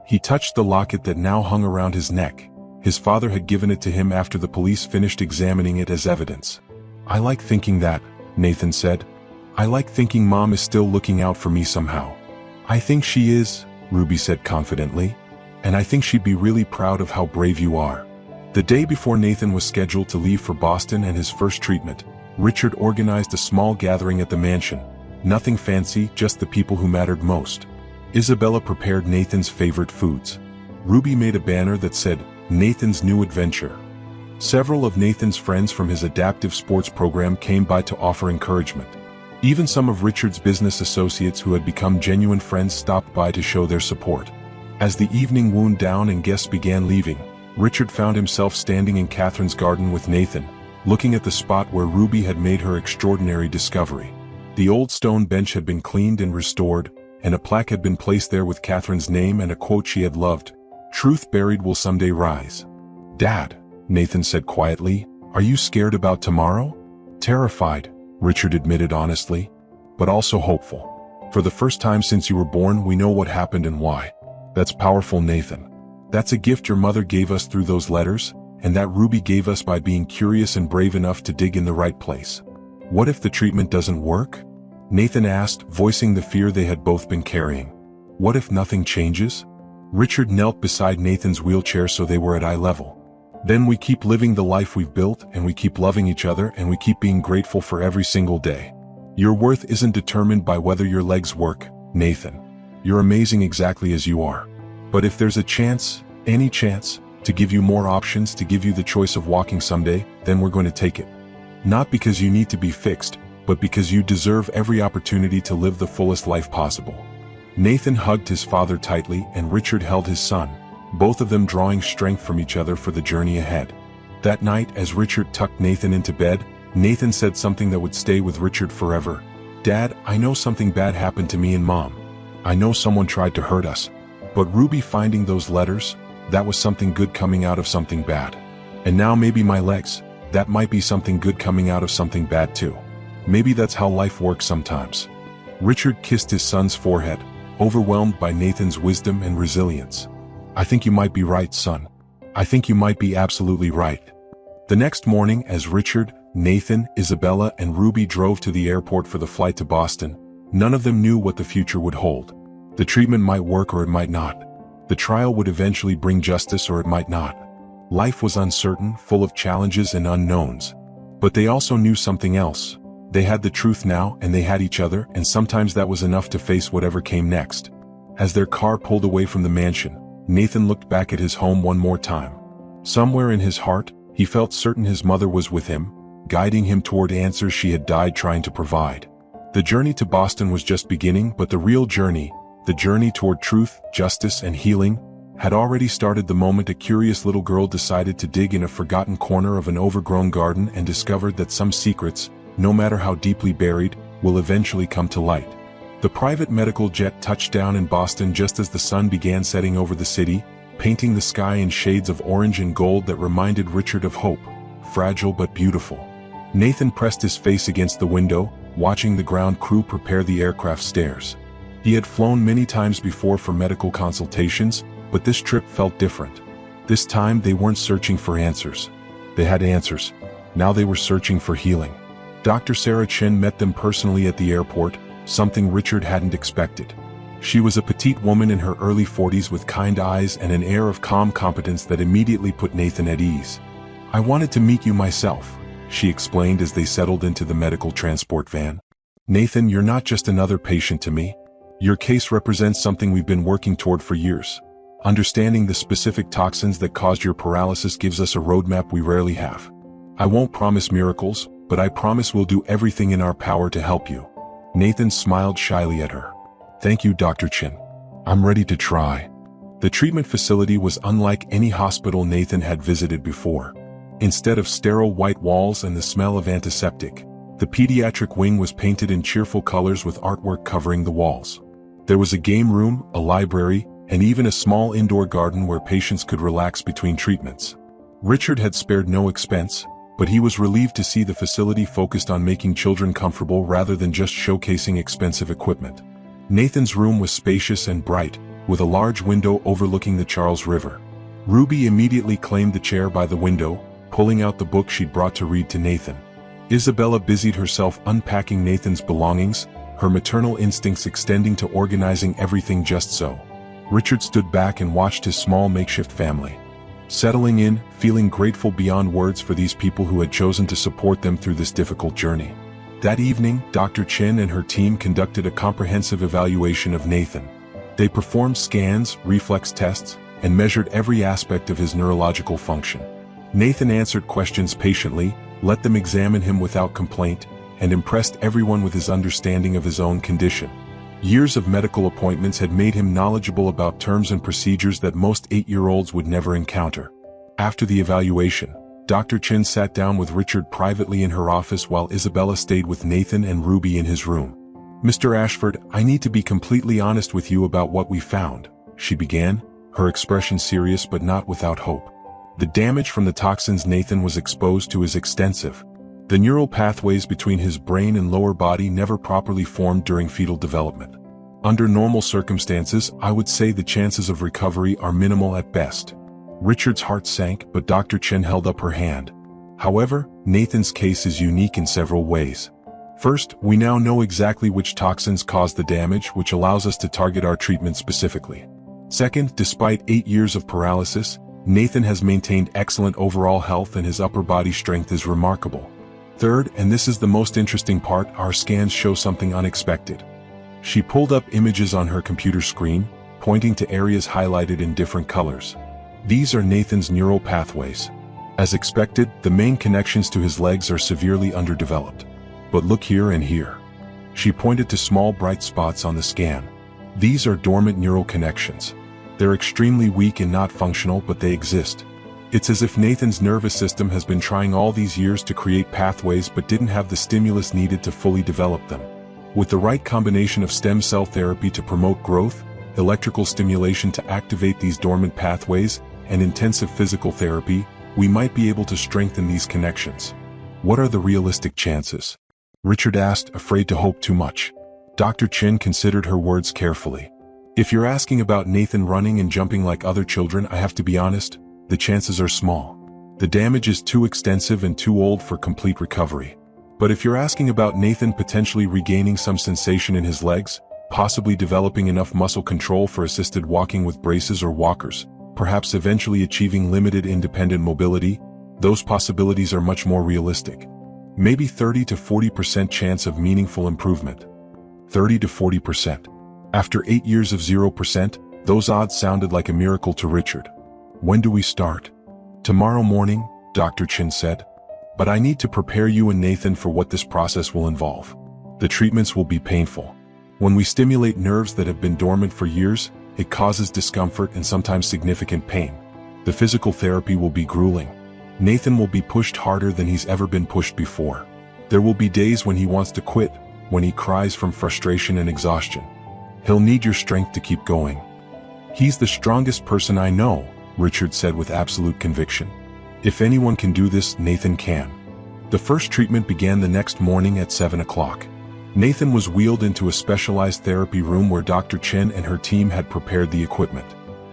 He touched the locket that now hung around his neck. His father had given it to him after the police finished examining it as evidence. "I like thinking that," Nathan said. "I like thinking Mom is still looking out for me somehow." "I think she is," Ruby said confidently. "And I think she'd be really proud of how brave you are." The day before Nathan was scheduled to leave for Boston and his first treatment, Richard organized a small gathering at the mansion. Nothing fancy, just the people who mattered most. Isabella prepared Nathan's favorite foods. Ruby made a banner that said, "Nathan's New Adventure." Several of Nathan's friends from his adaptive sports program came by to offer encouragement. Even some of Richard's business associates who had become genuine friends stopped by to show their support. As the evening wound down and guests began leaving, Richard found himself standing in Catherine's garden with Nathan, looking at the spot where Ruby had made her extraordinary discovery. The old stone bench had been cleaned and restored, and a plaque had been placed there with Catherine's name and a quote she had loved, "Truth buried will someday rise." "Dad," Nathan said quietly, "are you scared about tomorrow?" "Terrified," Richard admitted honestly, "but also hopeful. For the first time since you were born, we know what happened and why." "That's powerful, Nathan. That's a gift your mother gave us through those letters, and that Ruby gave us by being curious and brave enough to dig in the right place." "What if the treatment doesn't work?" Nathan asked, voicing the fear they had both been carrying. "What if nothing changes?" Richard knelt beside Nathan's wheelchair so they were at eye level. "Then we keep living the life we've built, and we keep loving each other, and we keep being grateful for every single day. Your worth isn't determined by whether your legs work, Nathan. You're amazing exactly as you are. But if there's a chance, any chance, to give you more options, to give you the choice of walking someday, then we're going to take it. Not because you need to be fixed, but because you deserve every opportunity to live the fullest life possible." Nathan hugged his father tightly and Richard held his son, both of them drawing strength from each other for the journey ahead. That night, as Richard tucked Nathan into bed, Nathan said something that would stay with Richard forever. "Dad, I know something bad happened to me and Mom. I know someone tried to hurt us. But Ruby finding those letters, that was something good coming out of something bad. And now maybe my legs, that might be something good coming out of something bad too. Maybe that's how life works sometimes." Richard kissed his son's forehead, overwhelmed by Nathan's wisdom and resilience. "I think you might be right, son. I think you might be absolutely right." The next morning, as Richard, Nathan, Isabella, and Ruby drove to the airport for the flight to Boston, none of them knew what the future would hold. The treatment might work or it might not. The trial would eventually bring justice or it might not. Life was uncertain, full of challenges and unknowns. But they also knew something else. They had the truth now, and they had each other, and sometimes that was enough to face whatever came next. As their car pulled away from the mansion, Nathan looked back at his home one more time. Somewhere in his heart, he felt certain his mother was with him, guiding him toward answers she had died trying to provide. The journey to Boston was just beginning, but the real journey, the journey toward truth, justice, and healing, had already started the moment a curious little girl decided to dig in a forgotten corner of an overgrown garden and discovered that some secrets, no matter how deeply buried, will eventually come to light. The private medical jet touched down in Boston just as the sun began setting over the city, painting the sky in shades of orange and gold that reminded Richard of hope, fragile but beautiful. Nathan pressed his face against the window, watching the ground crew prepare the aircraft stairs. He had flown many times before for medical consultations, but this trip felt different. This time they weren't searching for answers. They had answers. Now they were searching for healing. Dr. Sarah Chen met them personally at the airport, something Richard hadn't expected. She was a petite woman in her early 40s with kind eyes and an air of calm competence that immediately put Nathan at ease. "I wanted to meet you myself," she explained as they settled into the medical transport van. "Nathan, you're not just another patient to me. Your case represents something we've been working toward for years. Understanding the specific toxins that caused your paralysis gives us a roadmap we rarely have. I won't promise miracles, but I promise we'll do everything in our power to help you." Nathan smiled shyly at her. "Thank you, Dr. Chen. I'm ready to try." The treatment facility was unlike any hospital Nathan had visited before. Instead of sterile white walls and the smell of antiseptic, the pediatric wing was painted in cheerful colors with artwork covering the walls. There was a game room, a library, and even a small indoor garden where patients could relax between treatments. Richard had spared no expense, but he was relieved to see the facility focused on making children comfortable rather than just showcasing expensive equipment. Nathan's room was spacious and bright, with a large window overlooking the Charles River. Ruby immediately claimed the chair by the window, pulling out the book she'd brought to read to Nathan. Isabella busied herself unpacking Nathan's belongings, her maternal instincts extending to organizing everything just so. Richard stood back and watched his small makeshift family. Settling in, feeling grateful beyond words for these people who had chosen to support them through this difficult journey. That evening, Dr. Chen and her team conducted a comprehensive evaluation of Nathan. They performed scans, reflex tests, and measured every aspect of his neurological function. Nathan answered questions patiently, let them examine him without complaint, and impressed everyone with his understanding of his own condition. Years of medical appointments had made him knowledgeable about terms and procedures that most 8-year-olds would never encounter. After the evaluation, Dr. Chen sat down with Richard privately in her office while Isabella stayed with Nathan and Ruby in his room. "Mr. Ashford, I need to be completely honest with you about what we found," she began, her expression serious but not without hope. "The damage from the toxins Nathan was exposed to is extensive. The neural pathways between his brain and lower body never properly formed during fetal development. Under normal circumstances, I would say the chances of recovery are minimal at best." Richard's heart sank, but Dr. Chen held up her hand. "However, Nathan's case is unique in several ways. First, we now know exactly which toxins caused the damage, which allows us to target our treatment specifically. Second, despite 8 years of paralysis, Nathan has maintained excellent overall health and his upper body strength is remarkable. Third, and this is the most interesting part, our scans show something unexpected." She pulled up images on her computer screen, pointing to areas highlighted in different colors. "These are Nathan's neural pathways. As expected, the main connections to his legs are severely underdeveloped. But look here and here." She pointed to small bright spots on the scan. "These are dormant neural connections. They're extremely weak and not functional, but they exist. It's as if Nathan's nervous system has been trying all these years to create pathways but didn't have the stimulus needed to fully develop them. With the right combination of stem cell therapy to promote growth, electrical stimulation to activate these dormant pathways, and intensive physical therapy, we might be able to strengthen these connections. What are the realistic chances? Richard asked, afraid to hope too much. Dr. Chin considered her words carefully. If you're asking about Nathan running and jumping like other children, I have to be honest, the chances are small. The damage is too extensive and too old for complete recovery. But if you're asking about Nathan potentially regaining some sensation in his legs, possibly developing enough muscle control for assisted walking with braces or walkers, perhaps eventually achieving limited independent mobility, those possibilities are much more realistic. Maybe 30 to 40% chance of meaningful improvement. 30 to 40%. After 8 years of 0%, those odds sounded like a miracle to Richard. When do we start? Tomorrow morning, Dr. Chin said. But I need to prepare you and Nathan for what this process will involve. The treatments will be painful. When we stimulate nerves that have been dormant for years, it causes discomfort and sometimes significant pain. The physical therapy will be grueling. Nathan will be pushed harder than he's ever been pushed before. There will be days when he wants to quit, when he cries from frustration and exhaustion. He'll need your strength to keep going. He's the strongest person I know, Richard said with absolute conviction. If anyone can do this, Nathan can. The first treatment began the next morning at 7 o'clock. Nathan was wheeled into a specialized therapy room where Dr. Chen and her team had prepared the equipment.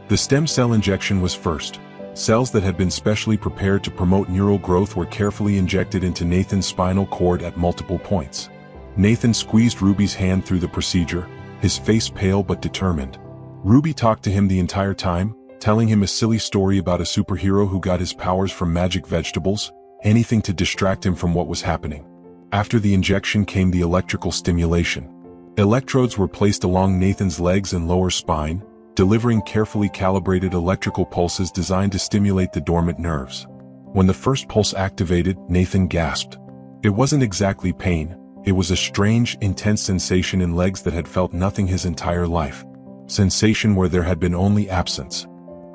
The stem cell injection was first. Cells that had been specially prepared to promote neural growth were carefully injected into Nathan's spinal cord at multiple points. Nathan squeezed Ruby's hand through the procedure, his face pale but determined. Ruby talked to him the entire time, telling him a silly story about a superhero who got his powers from magic vegetables, anything to distract him from what was happening. After the injection came the electrical stimulation. Electrodes were placed along Nathan's legs and lower spine, delivering carefully calibrated electrical pulses designed to stimulate the dormant nerves. When the first pulse activated, Nathan gasped. It wasn't exactly pain, it was a strange, intense sensation in legs that had felt nothing his entire life. Sensation where there had been only absence.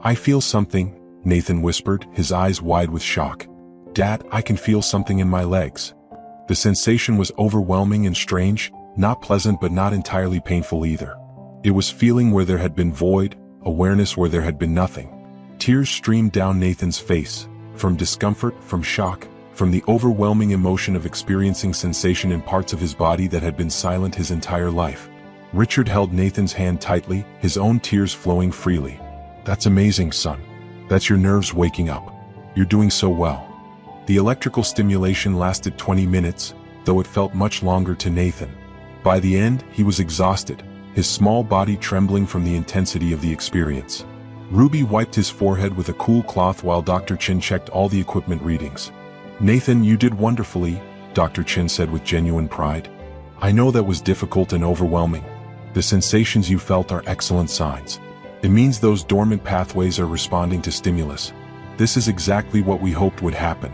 I feel something, Nathan whispered, his eyes wide with shock. Dad, I can feel something in my legs. The sensation was overwhelming and strange, not pleasant but not entirely painful either. It was feeling where there had been void, awareness where there had been nothing. Tears streamed down Nathan's face, from discomfort, from shock, from the overwhelming emotion of experiencing sensation in parts of his body that had been silent his entire life. Richard held Nathan's hand tightly, his own tears flowing freely. That's amazing, son. That's your nerves waking up. You're doing so well. The electrical stimulation lasted 20 minutes, though it felt much longer to Nathan. By the end, he was exhausted, his small body trembling from the intensity of the experience. Ruby wiped his forehead with a cool cloth while Dr. Chin checked all the equipment readings. Nathan, you did wonderfully, Dr. Chin said with genuine pride. I know that was difficult and overwhelming. The sensations you felt are excellent signs. It means those dormant pathways are responding to stimulus. This is exactly what we hoped would happen.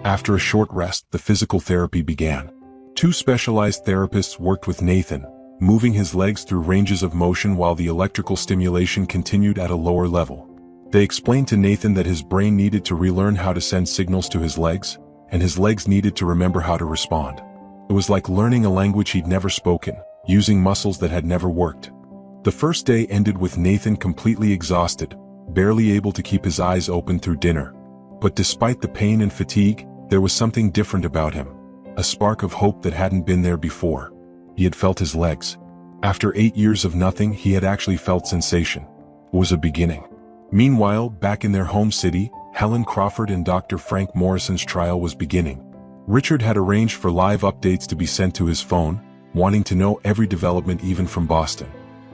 After a short rest, the physical therapy began. 2 specialized therapists worked with Nathan, moving his legs through ranges of motion while the electrical stimulation continued at a lower level. They explained to Nathan that his brain needed to relearn how to send signals to his legs, and his legs needed to remember how to respond. It was like learning a language he'd never spoken, using muscles that had never worked. The first day ended with Nathan completely exhausted, barely able to keep his eyes open through dinner. But despite the pain and fatigue, there was something different about him. A spark of hope that hadn't been there before. He had felt his legs. After 8 years of nothing, he had actually felt sensation. It was a beginning. Meanwhile, back in their home city, Helen Crawford and Dr. Frank Morrison's trial was beginning. Richard had arranged for live updates to be sent to his phone, wanting to know every development even from Boston.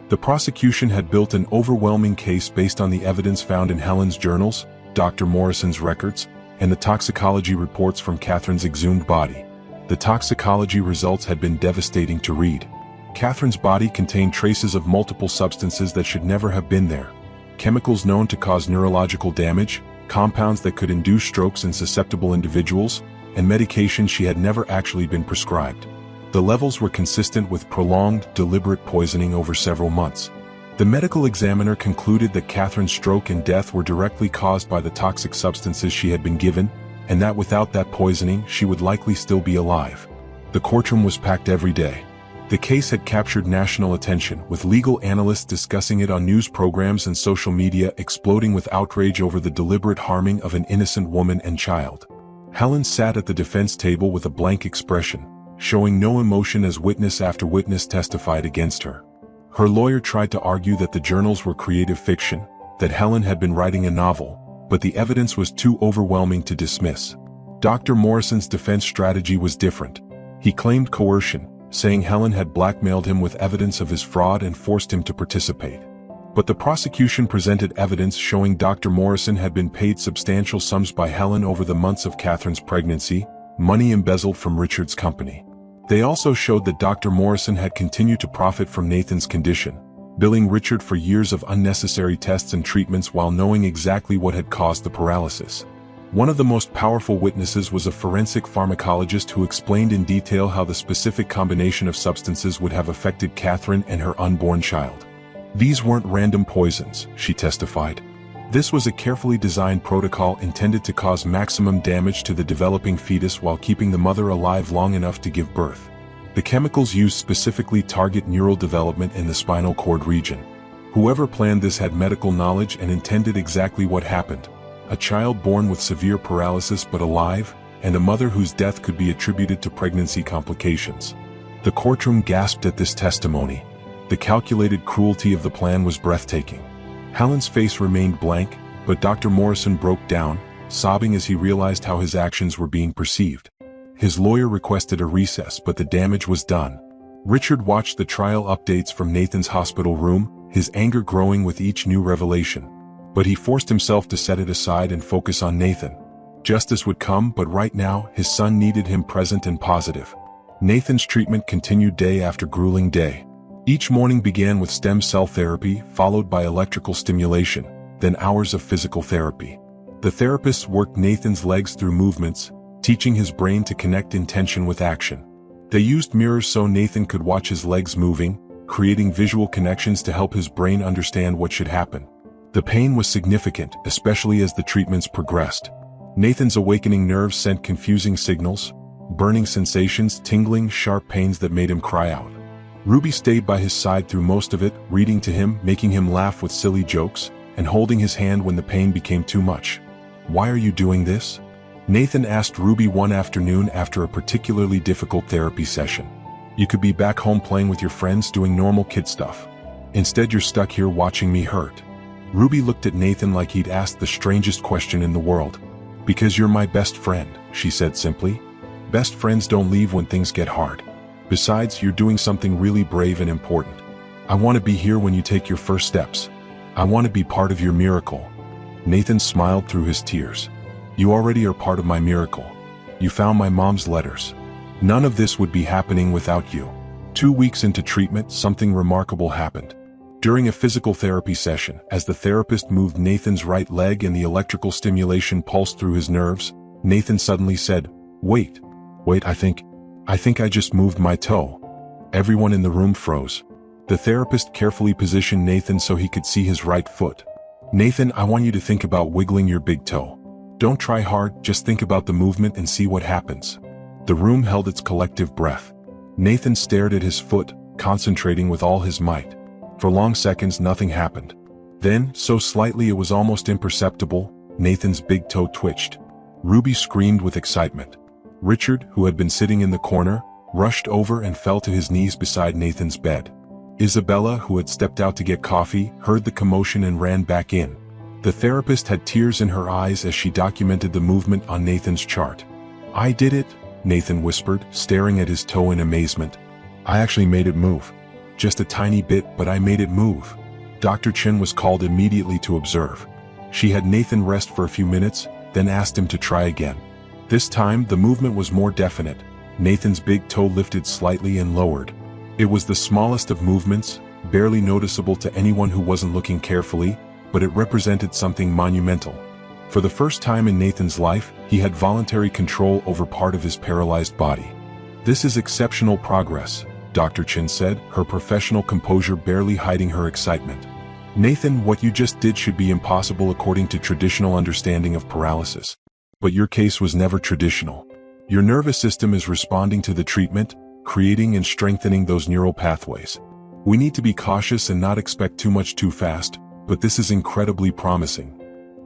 The prosecution had built an overwhelming case based on the evidence found in Helen's journals, Dr. Morrison's records, and the toxicology reports from Catherine's exhumed body. The toxicology results had been devastating to read. Catherine's body contained traces of multiple substances that should never have been there. Chemicals known to cause neurological damage, compounds that could induce strokes in susceptible individuals, and medication she had never actually been prescribed. The levels were consistent with prolonged, deliberate poisoning over several months. The medical examiner concluded that Catherine's stroke and death were directly caused by the toxic substances she had been given, and that without that poisoning she would likely still be alive. The courtroom was packed every day. The case had captured national attention, with legal analysts discussing it on news programs and social media exploding with outrage over the deliberate harming of an innocent woman and child. Helen sat at the defense table with a blank expression, showing no emotion as witness after witness testified against her. Her lawyer tried to argue that the journals were creative fiction, that Helen had been writing a novel, but the evidence was too overwhelming to dismiss. Dr. Morrison's defense strategy was different. He claimed coercion, saying Helen had blackmailed him with evidence of his fraud and forced him to participate. But the prosecution presented evidence showing Dr. Morrison had been paid substantial sums by Helen over the months of Catherine's pregnancy, money embezzled from Richard's company. They also showed that Dr. Morrison had continued to profit from Nathan's condition, billing Richard for years of unnecessary tests and treatments while knowing exactly what had caused the paralysis. One of the most powerful witnesses was a forensic pharmacologist who explained in detail how the specific combination of substances would have affected Catherine and her unborn child. These weren't random poisons, she testified. This was a carefully designed protocol intended to cause maximum damage to the developing fetus while keeping the mother alive long enough to give birth. The chemicals used specifically target neural development in the spinal cord region. Whoever planned this had medical knowledge and intended exactly what happened: a child born with severe paralysis but alive, and a mother whose death could be attributed to pregnancy complications. The courtroom gasped at this testimony. The calculated cruelty of the plan was breathtaking. Helen's face remained blank, but Dr. Morrison broke down, sobbing as he realized how his actions were being perceived. His lawyer requested a recess, but the damage was done. Richard watched the trial updates from Nathan's hospital room, his anger growing with each new revelation. But he forced himself to set it aside and focus on Nathan. Justice would come, but right now, his son needed him present and positive. Nathan's treatment continued day after grueling day. Each morning began with stem cell therapy, followed by electrical stimulation, then hours of physical therapy. The therapists worked Nathan's legs through movements, teaching his brain to connect intention with action. They used mirrors so Nathan could watch his legs moving, creating visual connections to help his brain understand what should happen. The pain was significant, especially as the treatments progressed. Nathan's awakening nerves sent confusing signals, burning sensations, tingling, sharp pains that made him cry out. Ruby stayed by his side through most of it, reading to him, making him laugh with silly jokes, and holding his hand when the pain became too much. "Why are you doing this?" Nathan asked Ruby one afternoon after a particularly difficult therapy session. "You could be back home playing with your friends doing normal kid stuff. Instead you're stuck here watching me hurt." Ruby looked at Nathan like he'd asked the strangest question in the world. "Because you're my best friend," she said simply. "Best friends don't leave when things get hard. Besides, you're doing something really brave and important. I want to be here when you take your first steps. I want to be part of your miracle." Nathan smiled through his tears. "You already are part of my miracle. You found my mom's letters. None of this would be happening without you." 2 weeks into treatment, something remarkable happened. During a physical therapy session, as the therapist moved Nathan's right leg and the electrical stimulation pulsed through his nerves, Nathan suddenly said, Wait, I think I just moved my toe." Everyone in the room froze. The therapist carefully positioned Nathan so he could see his right foot. "Nathan, I want you to think about wiggling your big toe. Don't try hard, just think about the movement and see what happens." The room held its collective breath. Nathan stared at his foot, concentrating with all his might. For long seconds nothing happened. Then, so slightly it was almost imperceptible, Nathan's big toe twitched. Ruby screamed with excitement. Richard, who had been sitting in the corner, rushed over and fell to his knees beside Nathan's bed. Isabella, who had stepped out to get coffee, heard the commotion and ran back in. The therapist had tears in her eyes as she documented the movement on Nathan's chart. "I did it," Nathan whispered, staring at his toe in amazement. "I actually made it move. Just a tiny bit, but I made it move." Dr. Chen was called immediately to observe. She had Nathan rest for a few minutes, then asked him to try again. This time, the movement was more definite. Nathan's big toe lifted slightly and lowered. It was the smallest of movements, barely noticeable to anyone who wasn't looking carefully, but it represented something monumental. For the first time in Nathan's life, he had voluntary control over part of his paralyzed body. "This is exceptional progress," Dr. Chin said, her professional composure barely hiding her excitement. Nathan, what you just did should be impossible according to traditional understanding of paralysis. But your case was never traditional. Your nervous system is responding to the treatment, creating and strengthening those neural pathways. We need to be cautious and not expect too much too fast, but this is incredibly promising.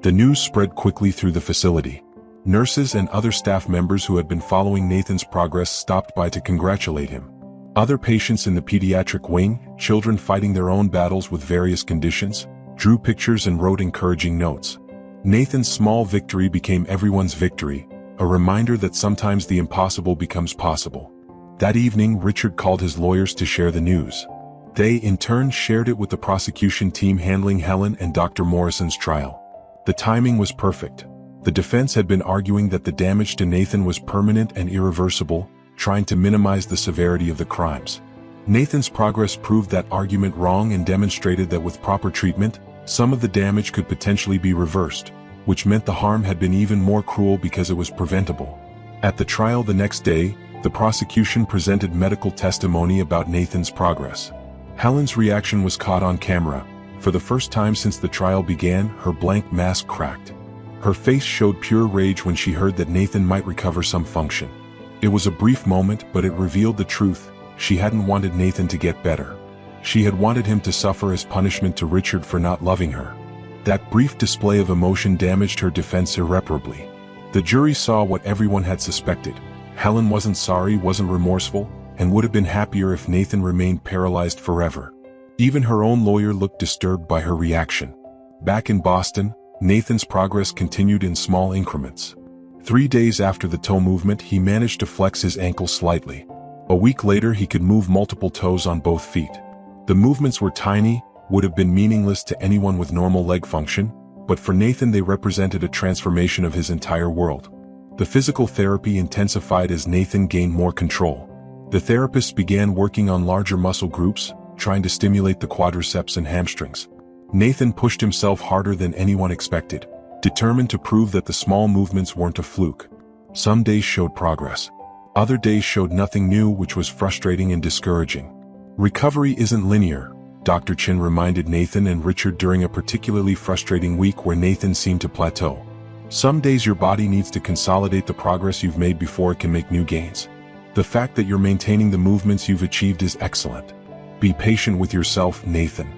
The news spread quickly through the facility. Nurses and other staff members who had been following Nathan's progress stopped by to congratulate him. Other patients in the pediatric wing, children fighting their own battles with various conditions, drew pictures and wrote encouraging notes. Nathan's small victory became everyone's victory, a reminder that sometimes the impossible becomes possible. That evening, Richard called his lawyers to share the news. They, in turn, shared it with the prosecution team handling Helen and Dr. Morrison's trial. The timing was perfect. The defense had been arguing that the damage to Nathan was permanent and irreversible, trying to minimize the severity of the crimes. Nathan's progress proved that argument wrong and demonstrated that with proper treatment, some of the damage could potentially be reversed, which meant the harm had been even more cruel because it was preventable. At the trial the next day, the prosecution presented medical testimony about Nathan's progress. Helen's reaction was caught on camera. For the first time since the trial began, her blank mask cracked. Her face showed pure rage when she heard that Nathan might recover some function. It was a brief moment, but it revealed the truth. She hadn't wanted Nathan to get better. She had wanted him to suffer as punishment to Richard for not loving her. That brief display of emotion damaged her defense irreparably. The jury saw what everyone had suspected. Helen wasn't sorry, wasn't remorseful, and would have been happier if Nathan remained paralyzed forever. Even her own lawyer looked disturbed by her reaction. Back in Boston, Nathan's progress continued in small increments. 3 days after the toe movement, he managed to flex his ankle slightly. A week later, he could move multiple toes on both feet. The movements were tiny, would have been meaningless to anyone with normal leg function, but for Nathan they represented a transformation of his entire world. The physical therapy intensified as Nathan gained more control. The therapists began working on larger muscle groups, trying to stimulate the quadriceps and hamstrings. Nathan pushed himself harder than anyone expected, determined to prove that the small movements weren't a fluke. Some days showed progress. Other days showed nothing new, which was frustrating and discouraging. Recovery isn't linear, Dr. Chin reminded Nathan and Richard during a particularly frustrating week where Nathan seemed to plateau. Some days your body needs to consolidate the progress you've made before it can make new gains. The fact that you're maintaining the movements you've achieved is excellent. Be patient with yourself, Nathan.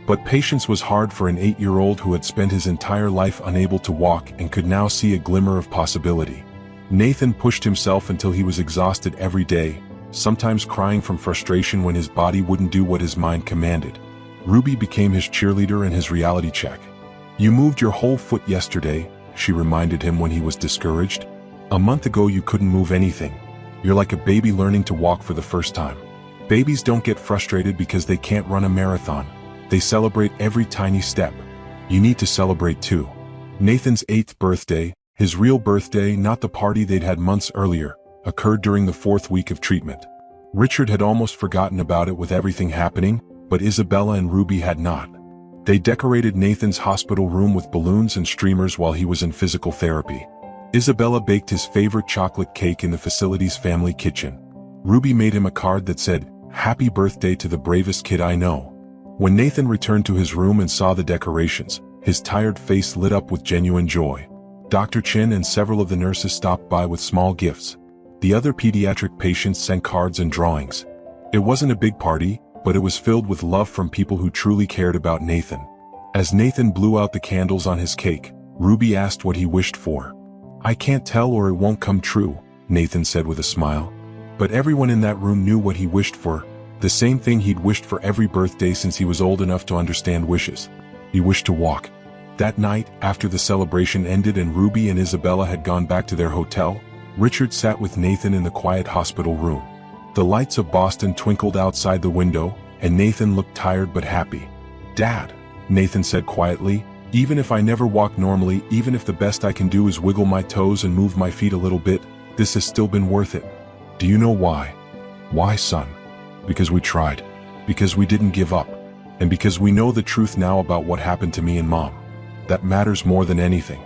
But patience was hard for an 8-year-old who had spent his entire life unable to walk and could now see a glimmer of possibility. Nathan pushed himself until he was exhausted every day, sometimes crying from frustration when his body wouldn't do what his mind commanded. Ruby became his cheerleader and his reality check. "You moved your whole foot yesterday," she reminded him when he was discouraged. "A month ago you couldn't move anything. You're like a baby learning to walk for the first time." Babies don't get frustrated because they can't run a marathon. They celebrate every tiny step. You need to celebrate too. Nathan's 8th birthday, his real birthday, not the party they'd had months earlier, occurred during the 4th week of treatment. Richard had almost forgotten about it with everything happening, but Isabella and Ruby had not. They decorated Nathan's hospital room with balloons and streamers while he was in physical therapy. Isabella baked his favorite chocolate cake in the facility's family kitchen. Ruby made him a card that said, "Happy birthday to the bravest kid I know." When Nathan returned to his room and saw the decorations, his tired face lit up with genuine joy. Dr. Chin and several of the nurses stopped by with small gifts. The other pediatric patients sent cards and drawings. It wasn't a big party, but it was filled with love from people who truly cared about Nathan. As Nathan blew out the candles on his cake, Ruby asked what he wished for. "I can't tell or it won't come true," Nathan said with a smile. But everyone in that room knew what he wished for, the same thing he'd wished for every birthday since he was old enough to understand wishes. He wished to walk. That night, after the celebration ended and Ruby and Isabella had gone back to their hotel, Richard sat with Nathan in the quiet hospital room. The lights of Boston twinkled outside the window, and Nathan looked tired but happy. "Dad," Nathan said quietly, "even if I never walk normally, even if the best I can do is wiggle my toes and move my feet a little bit, this has still been worth it. Do you know why?" "Why, son?" "Because we tried. Because we didn't give up. And because we know the truth now about what happened to me and Mom. That matters more than anything.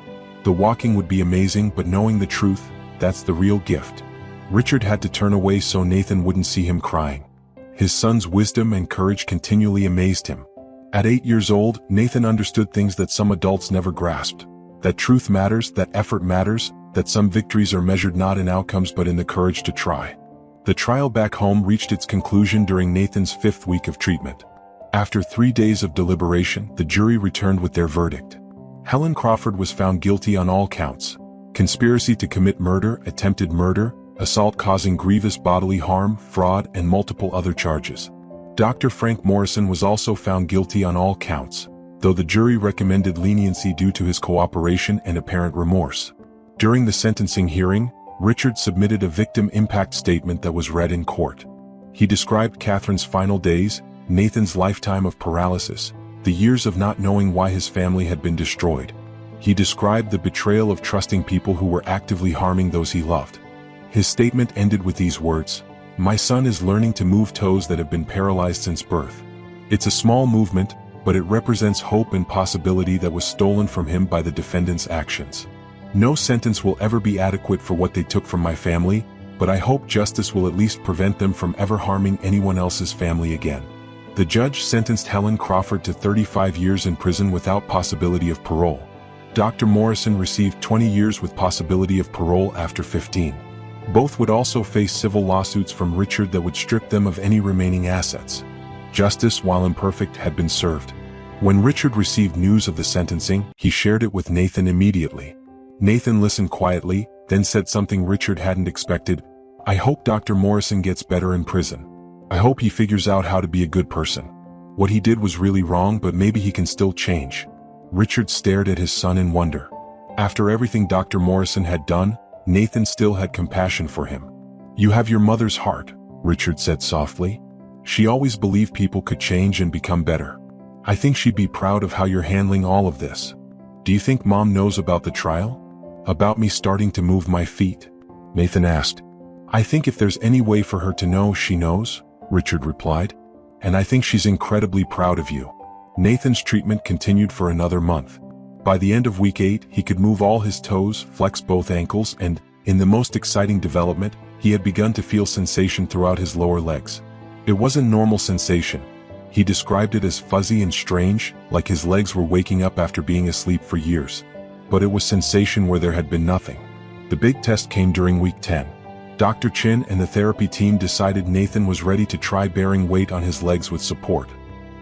The walking would be amazing, but knowing the truth, that's the real gift." Richard had to turn away so Nathan wouldn't see him crying. His son's wisdom and courage continually amazed him. At 8 years old, Nathan understood things that some adults never grasped. That truth matters, that effort matters, that some victories are measured not in outcomes but in the courage to try. The trial back home reached its conclusion during Nathan's 5th week of treatment. After 3 days of deliberation, the jury returned with their verdict. Helen Crawford was found guilty on all counts: conspiracy to commit murder, attempted murder, assault causing grievous bodily harm, fraud, and multiple other charges. Dr. Frank Morrison was also found guilty on all counts, though the jury recommended leniency due to his cooperation and apparent remorse. During the sentencing hearing, Richard submitted a victim impact statement that was read in court. He described Catherine's final days, Nathan's lifetime of paralysis, the years of not knowing why his family had been destroyed. He described the betrayal of trusting people who were actively harming those he loved. His statement ended with these words: "My son is learning to move toes that have been paralyzed since birth. It's a small movement, but it represents hope and possibility that was stolen from him by the defendant's actions. No sentence will ever be adequate for what they took from my family, but I hope justice will at least prevent them from ever harming anyone else's family again." The judge sentenced Helen Crawford to 35 years in prison without possibility of parole. Dr. Morrison received 20 years with possibility of parole after 15. Both would also face civil lawsuits from Richard that would strip them of any remaining assets. Justice, while imperfect, had been served. When Richard received news of the sentencing, he shared it with Nathan immediately. Nathan listened quietly, then said something Richard hadn't expected: "I hope Dr. Morrison gets better in prison. I hope he figures out how to be a good person. What he did was really wrong, but maybe he can still change." Richard stared at his son in wonder. After everything Dr. Morrison had done, Nathan still had compassion for him. "You have your mother's heart," Richard said softly. "She always believed people could change and become better. I think she'd be proud of how you're handling all of this. Do you think Mom knows about the trial? About me starting to move my feet?" Nathan asked. "I think if there's any way for her to know, she knows," Richard replied. "And I think she's incredibly proud of you." Nathan's treatment continued for another month. By the end of week 8, he could move all his toes, flex both ankles, and, in the most exciting development, he had begun to feel sensation throughout his lower legs. It wasn't normal sensation. He described it as fuzzy and strange, like his legs were waking up after being asleep for years. But it was sensation where there had been nothing. The big test came during week 10. Dr. Chin and the therapy team decided Nathan was ready to try bearing weight on his legs with support.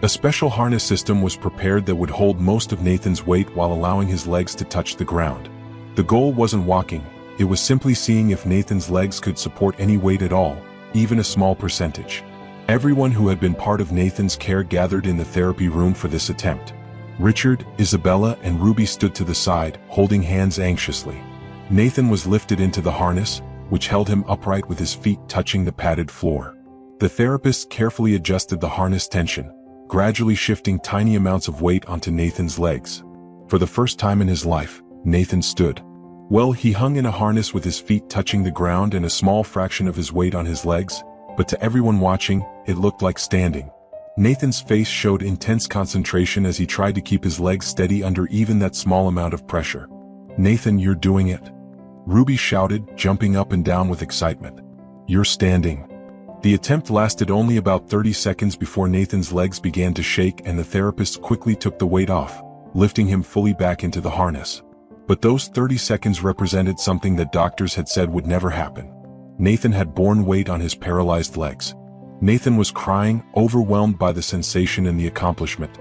A special harness system was prepared that would hold most of Nathan's weight while allowing his legs to touch the ground. The goal wasn't walking, it was simply seeing if Nathan's legs could support any weight at all, even a small percentage. Everyone who had been part of Nathan's care gathered in the therapy room for this attempt. Richard, Isabella, and Ruby stood to the side, holding hands anxiously. Nathan was lifted into the harness, which held him upright with his feet touching the padded floor. The therapist carefully adjusted the harness tension, gradually shifting tiny amounts of weight onto Nathan's legs. For the first time in his life, Nathan stood. Well, he hung in a harness with his feet touching the ground and a small fraction of his weight on his legs, but to everyone watching, it looked like standing. Nathan's face showed intense concentration as he tried to keep his legs steady under even that small amount of pressure. "Nathan, you're doing it," Ruby shouted, jumping up and down with excitement. "You're standing." The attempt lasted only about 30 seconds before Nathan's legs began to shake and the therapist quickly took the weight off, lifting him fully back into the harness. But those 30 seconds represented something that doctors had said would never happen. Nathan had borne weight on his paralyzed legs. Nathan was crying, overwhelmed by the sensation and the accomplishment.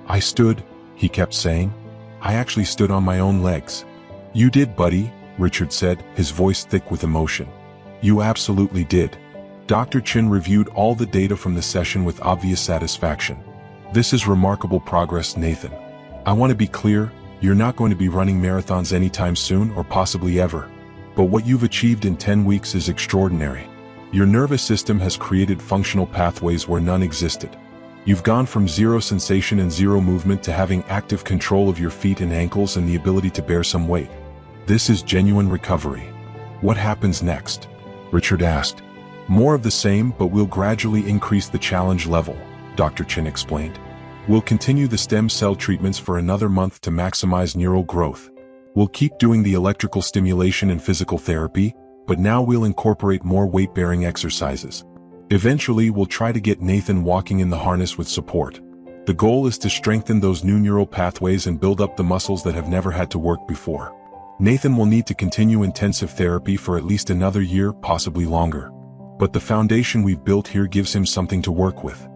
"I stood," he kept saying. "I actually stood on my own legs." "You did, buddy," Richard said, his voice thick with emotion. "You absolutely did." Dr. Chin reviewed all the data from the session with obvious satisfaction. "This is remarkable progress, Nathan. I want to be clear, you're not going to be running marathons anytime soon or possibly ever. But what you've achieved in 10 weeks is extraordinary. Your nervous system has created functional pathways where none existed. You've gone from zero sensation and zero movement to having active control of your feet and ankles and the ability to bear some weight. This is genuine recovery. What happens next?" Richard asked. "More of the same, but we'll gradually increase the challenge level," Dr. Chin explained. "We'll continue the stem cell treatments for another month to maximize neural growth. We'll keep doing the electrical stimulation and physical therapy, but now we'll incorporate more weight-bearing exercises. Eventually, we'll try to get Nathan walking in the harness with support. The goal is to strengthen those new neural pathways and build up the muscles that have never had to work before. Nathan will need to continue intensive therapy for at least another year, possibly longer. But the foundation we've built here gives him something to work with.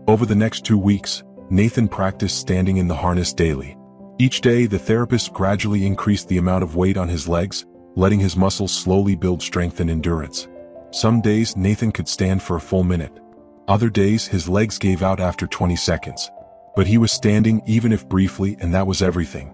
Over the next 2 weeks, Nathan practiced standing in the harness daily. Each day, the therapist gradually increased the amount of weight on his legs, letting his muscles slowly build strength and endurance. Some days, Nathan could stand for a full minute. Other days, his legs gave out after 20 seconds. But he was standing, even if briefly, and that was everything.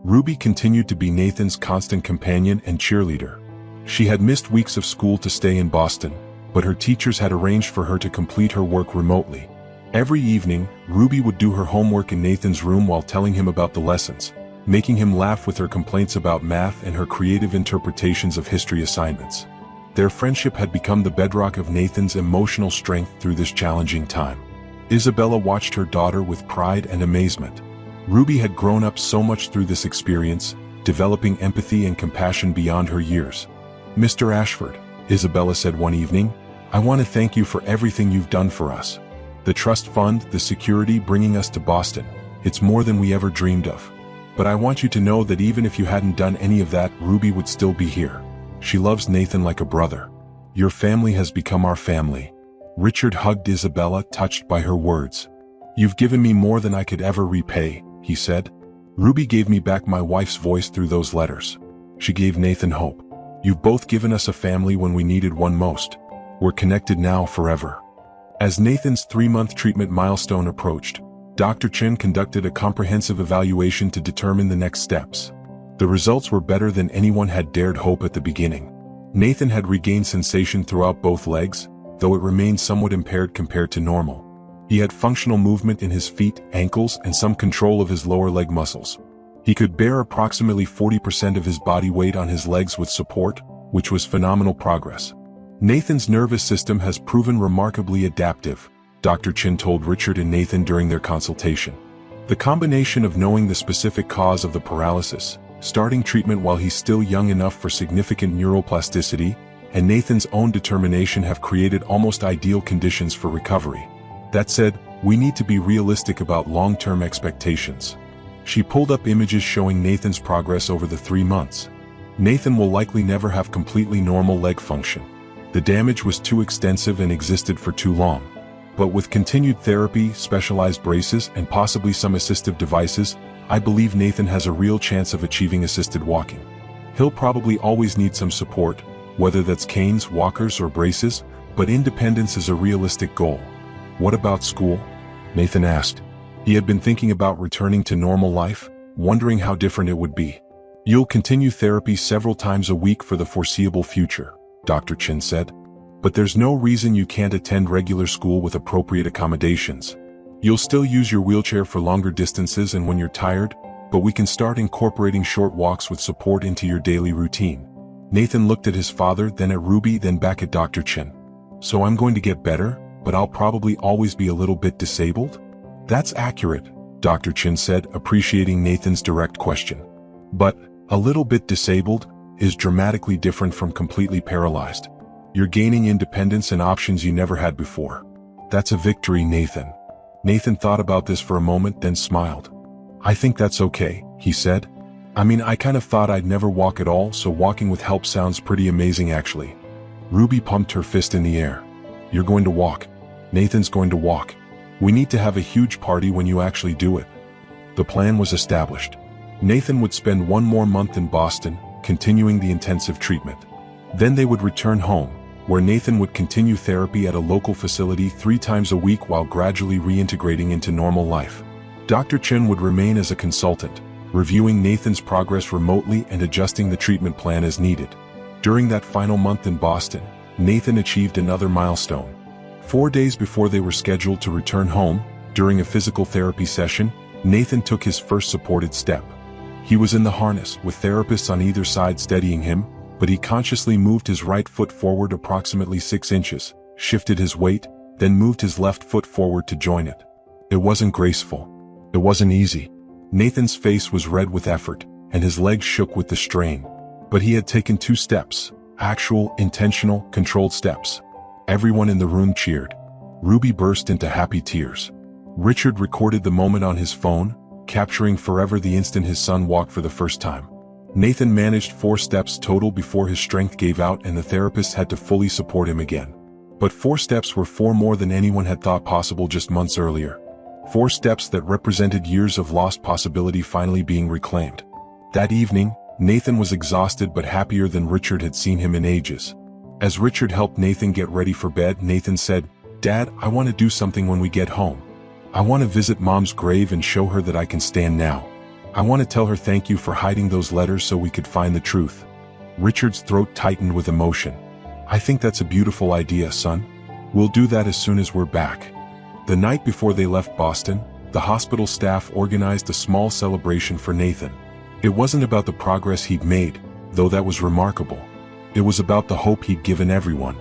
Ruby continued to be Nathan's constant companion and cheerleader. She had missed weeks of school to stay in Boston, but her teachers had arranged for her to complete her work remotely. Every evening, Ruby would do her homework in Nathan's room while telling him about the lessons, making him laugh with her complaints about math and her creative interpretations of history assignments. Their friendship had become the bedrock of Nathan's emotional strength through this challenging time. Isabella watched her daughter with pride and amazement. Ruby had grown up so much through this experience, developing empathy and compassion beyond her years. "Mr. Ashford," Isabella said one evening, "I want to thank you for everything you've done for us. The trust fund, the security bringing us to Boston, it's more than we ever dreamed of. But I want you to know that even if you hadn't done any of that, Ruby would still be here. She loves Nathan like a brother. Your family has become our family." Richard hugged Isabella, touched by her words. "You've given me more than I could ever repay," he said. "Ruby gave me back my wife's voice through those letters. She gave Nathan hope. You've both given us a family when we needed one most. We're connected now forever." As Nathan's 3-month treatment milestone approached, Dr. Chin conducted a comprehensive evaluation to determine the next steps. The results were better than anyone had dared hope at the beginning. Nathan had regained sensation throughout both legs, though it remained somewhat impaired compared to normal. He had functional movement in his feet, ankles, and some control of his lower leg muscles. He could bear approximately 40% of his body weight on his legs with support, which was phenomenal progress. Nathan's nervous system has proven remarkably adaptive, Dr. Chin told Richard and Nathan during their consultation. The combination of knowing the specific cause of the paralysis, starting treatment while he's still young enough for significant neuroplasticity, and Nathan's own determination have created almost ideal conditions for recovery. That said, we need to be realistic about long-term expectations. She pulled up images showing Nathan's progress over the 3 months. Nathan will likely never have completely normal leg function. The damage was too extensive and existed for too long. But with continued therapy, specialized braces, and possibly some assistive devices, I believe Nathan has a real chance of achieving assisted walking. He'll probably always need some support, whether that's canes, walkers, or braces, but independence is a realistic goal. "What about school?" Nathan asked. He had been thinking about returning to normal life, wondering how different it would be. "You'll continue therapy several times a week for the foreseeable future," Dr. Chin said. "But there's no reason you can't attend regular school with appropriate accommodations. You'll still use your wheelchair for longer distances and when you're tired, but we can start incorporating short walks with support into your daily routine." Nathan looked at his father, then at Ruby, then back at Dr. Chin. "So I'm going to get better, but I'll probably always be a little bit disabled?" "That's accurate," Dr. Chin said, appreciating Nathan's direct question. "But a little bit disabled is dramatically different from completely paralyzed. You're gaining independence and options you never had before. That's a victory, Nathan." Nathan thought about this for a moment, then smiled. "I think that's okay," he said. "I mean, I kind of thought I'd never walk at all, so walking with help sounds pretty amazing actually." Ruby pumped her fist in the air. "You're going to walk. Nathan's going to walk. We need to have a huge party when you actually do it." The plan was established. Nathan would spend 1 more month in Boston, continuing the intensive treatment. Then they would return home, where Nathan would continue therapy at a local facility 3 times a week while gradually reintegrating into normal life. Dr. Chin would remain as a consultant, reviewing Nathan's progress remotely and adjusting the treatment plan as needed. During that final month in Boston, Nathan achieved another milestone. 4 days before they were scheduled to return home, during a physical therapy session, Nathan took his first supported step. He was in the harness, with therapists on either side steadying him, but he consciously moved his right foot forward approximately 6 inches, shifted his weight, then moved his left foot forward to join it. It wasn't graceful. It wasn't easy. Nathan's face was red with effort, and his legs shook with the strain. But he had taken 2 steps, actual, intentional, controlled steps. Everyone in the room cheered. Ruby burst into happy tears. Richard recorded the moment on his phone, capturing forever the instant his son walked for the first time. Nathan managed 4 steps total before his strength gave out and the therapist had to fully support him again. But 4 steps were 4 more than anyone had thought possible just months earlier. 4 steps that represented years of lost possibility finally being reclaimed. That evening, Nathan was exhausted but happier than Richard had seen him in ages. As Richard helped Nathan get ready for bed, Nathan said, "Dad, I want to do something when we get home. I want to visit Mom's grave and show her that I can stand now. I want to tell her thank you for hiding those letters so we could find the truth." Richard's throat tightened with emotion. "I think that's a beautiful idea, son. We'll do that as soon as we're back." The night before they left Boston, the hospital staff organized a small celebration for Nathan. It wasn't about the progress he'd made, though that was remarkable. It was about the hope he'd given everyone.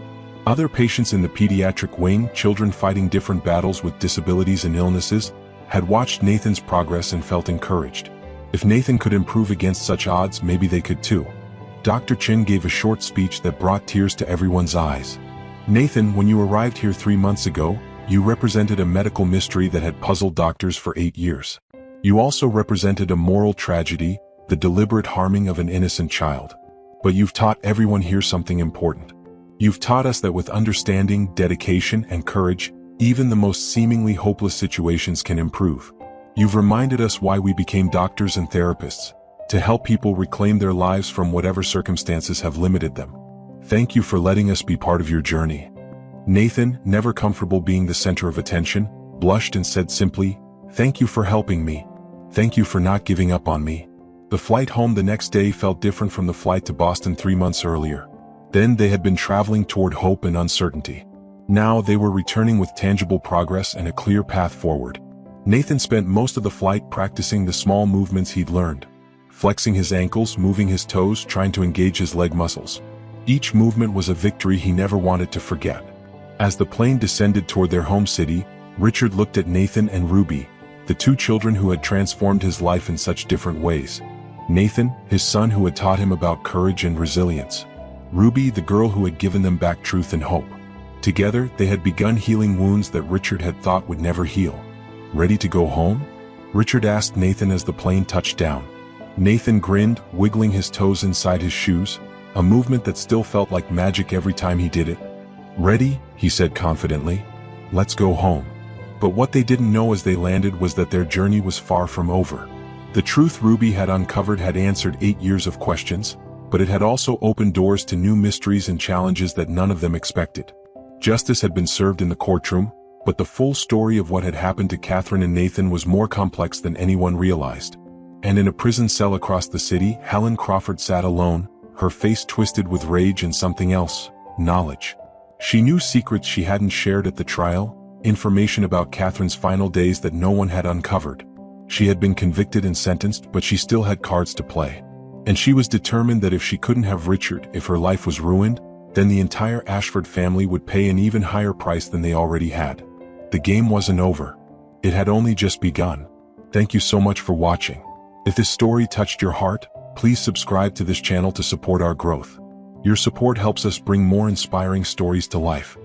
Other patients in the pediatric wing, children fighting different battles with disabilities and illnesses, had watched Nathan's progress and felt encouraged. If Nathan could improve against such odds, maybe they could too. Dr. Chin gave a short speech that brought tears to everyone's eyes. "Nathan, when you arrived here 3 months ago, you represented a medical mystery that had puzzled doctors for 8 years. You also represented a moral tragedy, the deliberate harming of an innocent child. But you've taught everyone here something important. You've taught us that with understanding, dedication, and courage, even the most seemingly hopeless situations can improve. You've reminded us why we became doctors and therapists, to help people reclaim their lives from whatever circumstances have limited them. Thank you for letting us be part of your journey." Nathan, never comfortable being the center of attention, blushed and said simply, "Thank you for helping me. Thank you for not giving up on me." The flight home the next day felt different from the flight to Boston 3 months earlier. Then they had been traveling toward hope and uncertainty. Now they were returning with tangible progress and a clear path forward. Nathan spent most of the flight practicing the small movements he'd learned. Flexing his ankles, moving his toes, trying to engage his leg muscles. Each movement was a victory he never wanted to forget. As the plane descended toward their home city, Richard looked at Nathan and Ruby, the 2 children who had transformed his life in such different ways. Nathan, his son who had taught him about courage and resilience. Ruby, the girl who had given them back truth and hope. Together, they had begun healing wounds that Richard had thought would never heal. "Ready to go home?" Richard asked Nathan as the plane touched down. Nathan grinned, wiggling his toes inside his shoes, a movement that still felt like magic every time he did it. "Ready?" he said confidently. "Let's go home." But what they didn't know as they landed was that their journey was far from over. The truth Ruby had uncovered had answered 8 years of questions, but it had also opened doors to new mysteries and challenges that none of them expected. Justice had been served in the courtroom, but the full story of what had happened to Catherine and Nathan was more complex than anyone realized. And in a prison cell across the city, Helen Crawford sat alone, her face twisted with rage and something else, knowledge. She knew secrets she hadn't shared at the trial, information about Catherine's final days that no one had uncovered. She had been convicted and sentenced, but she still had cards to play. And she was determined that if she couldn't have Richard, if her life was ruined, then the entire Ashford family would pay an even higher price than they already had. The game wasn't over. It had only just begun. Thank you so much for watching. If this story touched your heart, please subscribe to this channel to support our growth. Your support helps us bring more inspiring stories to life.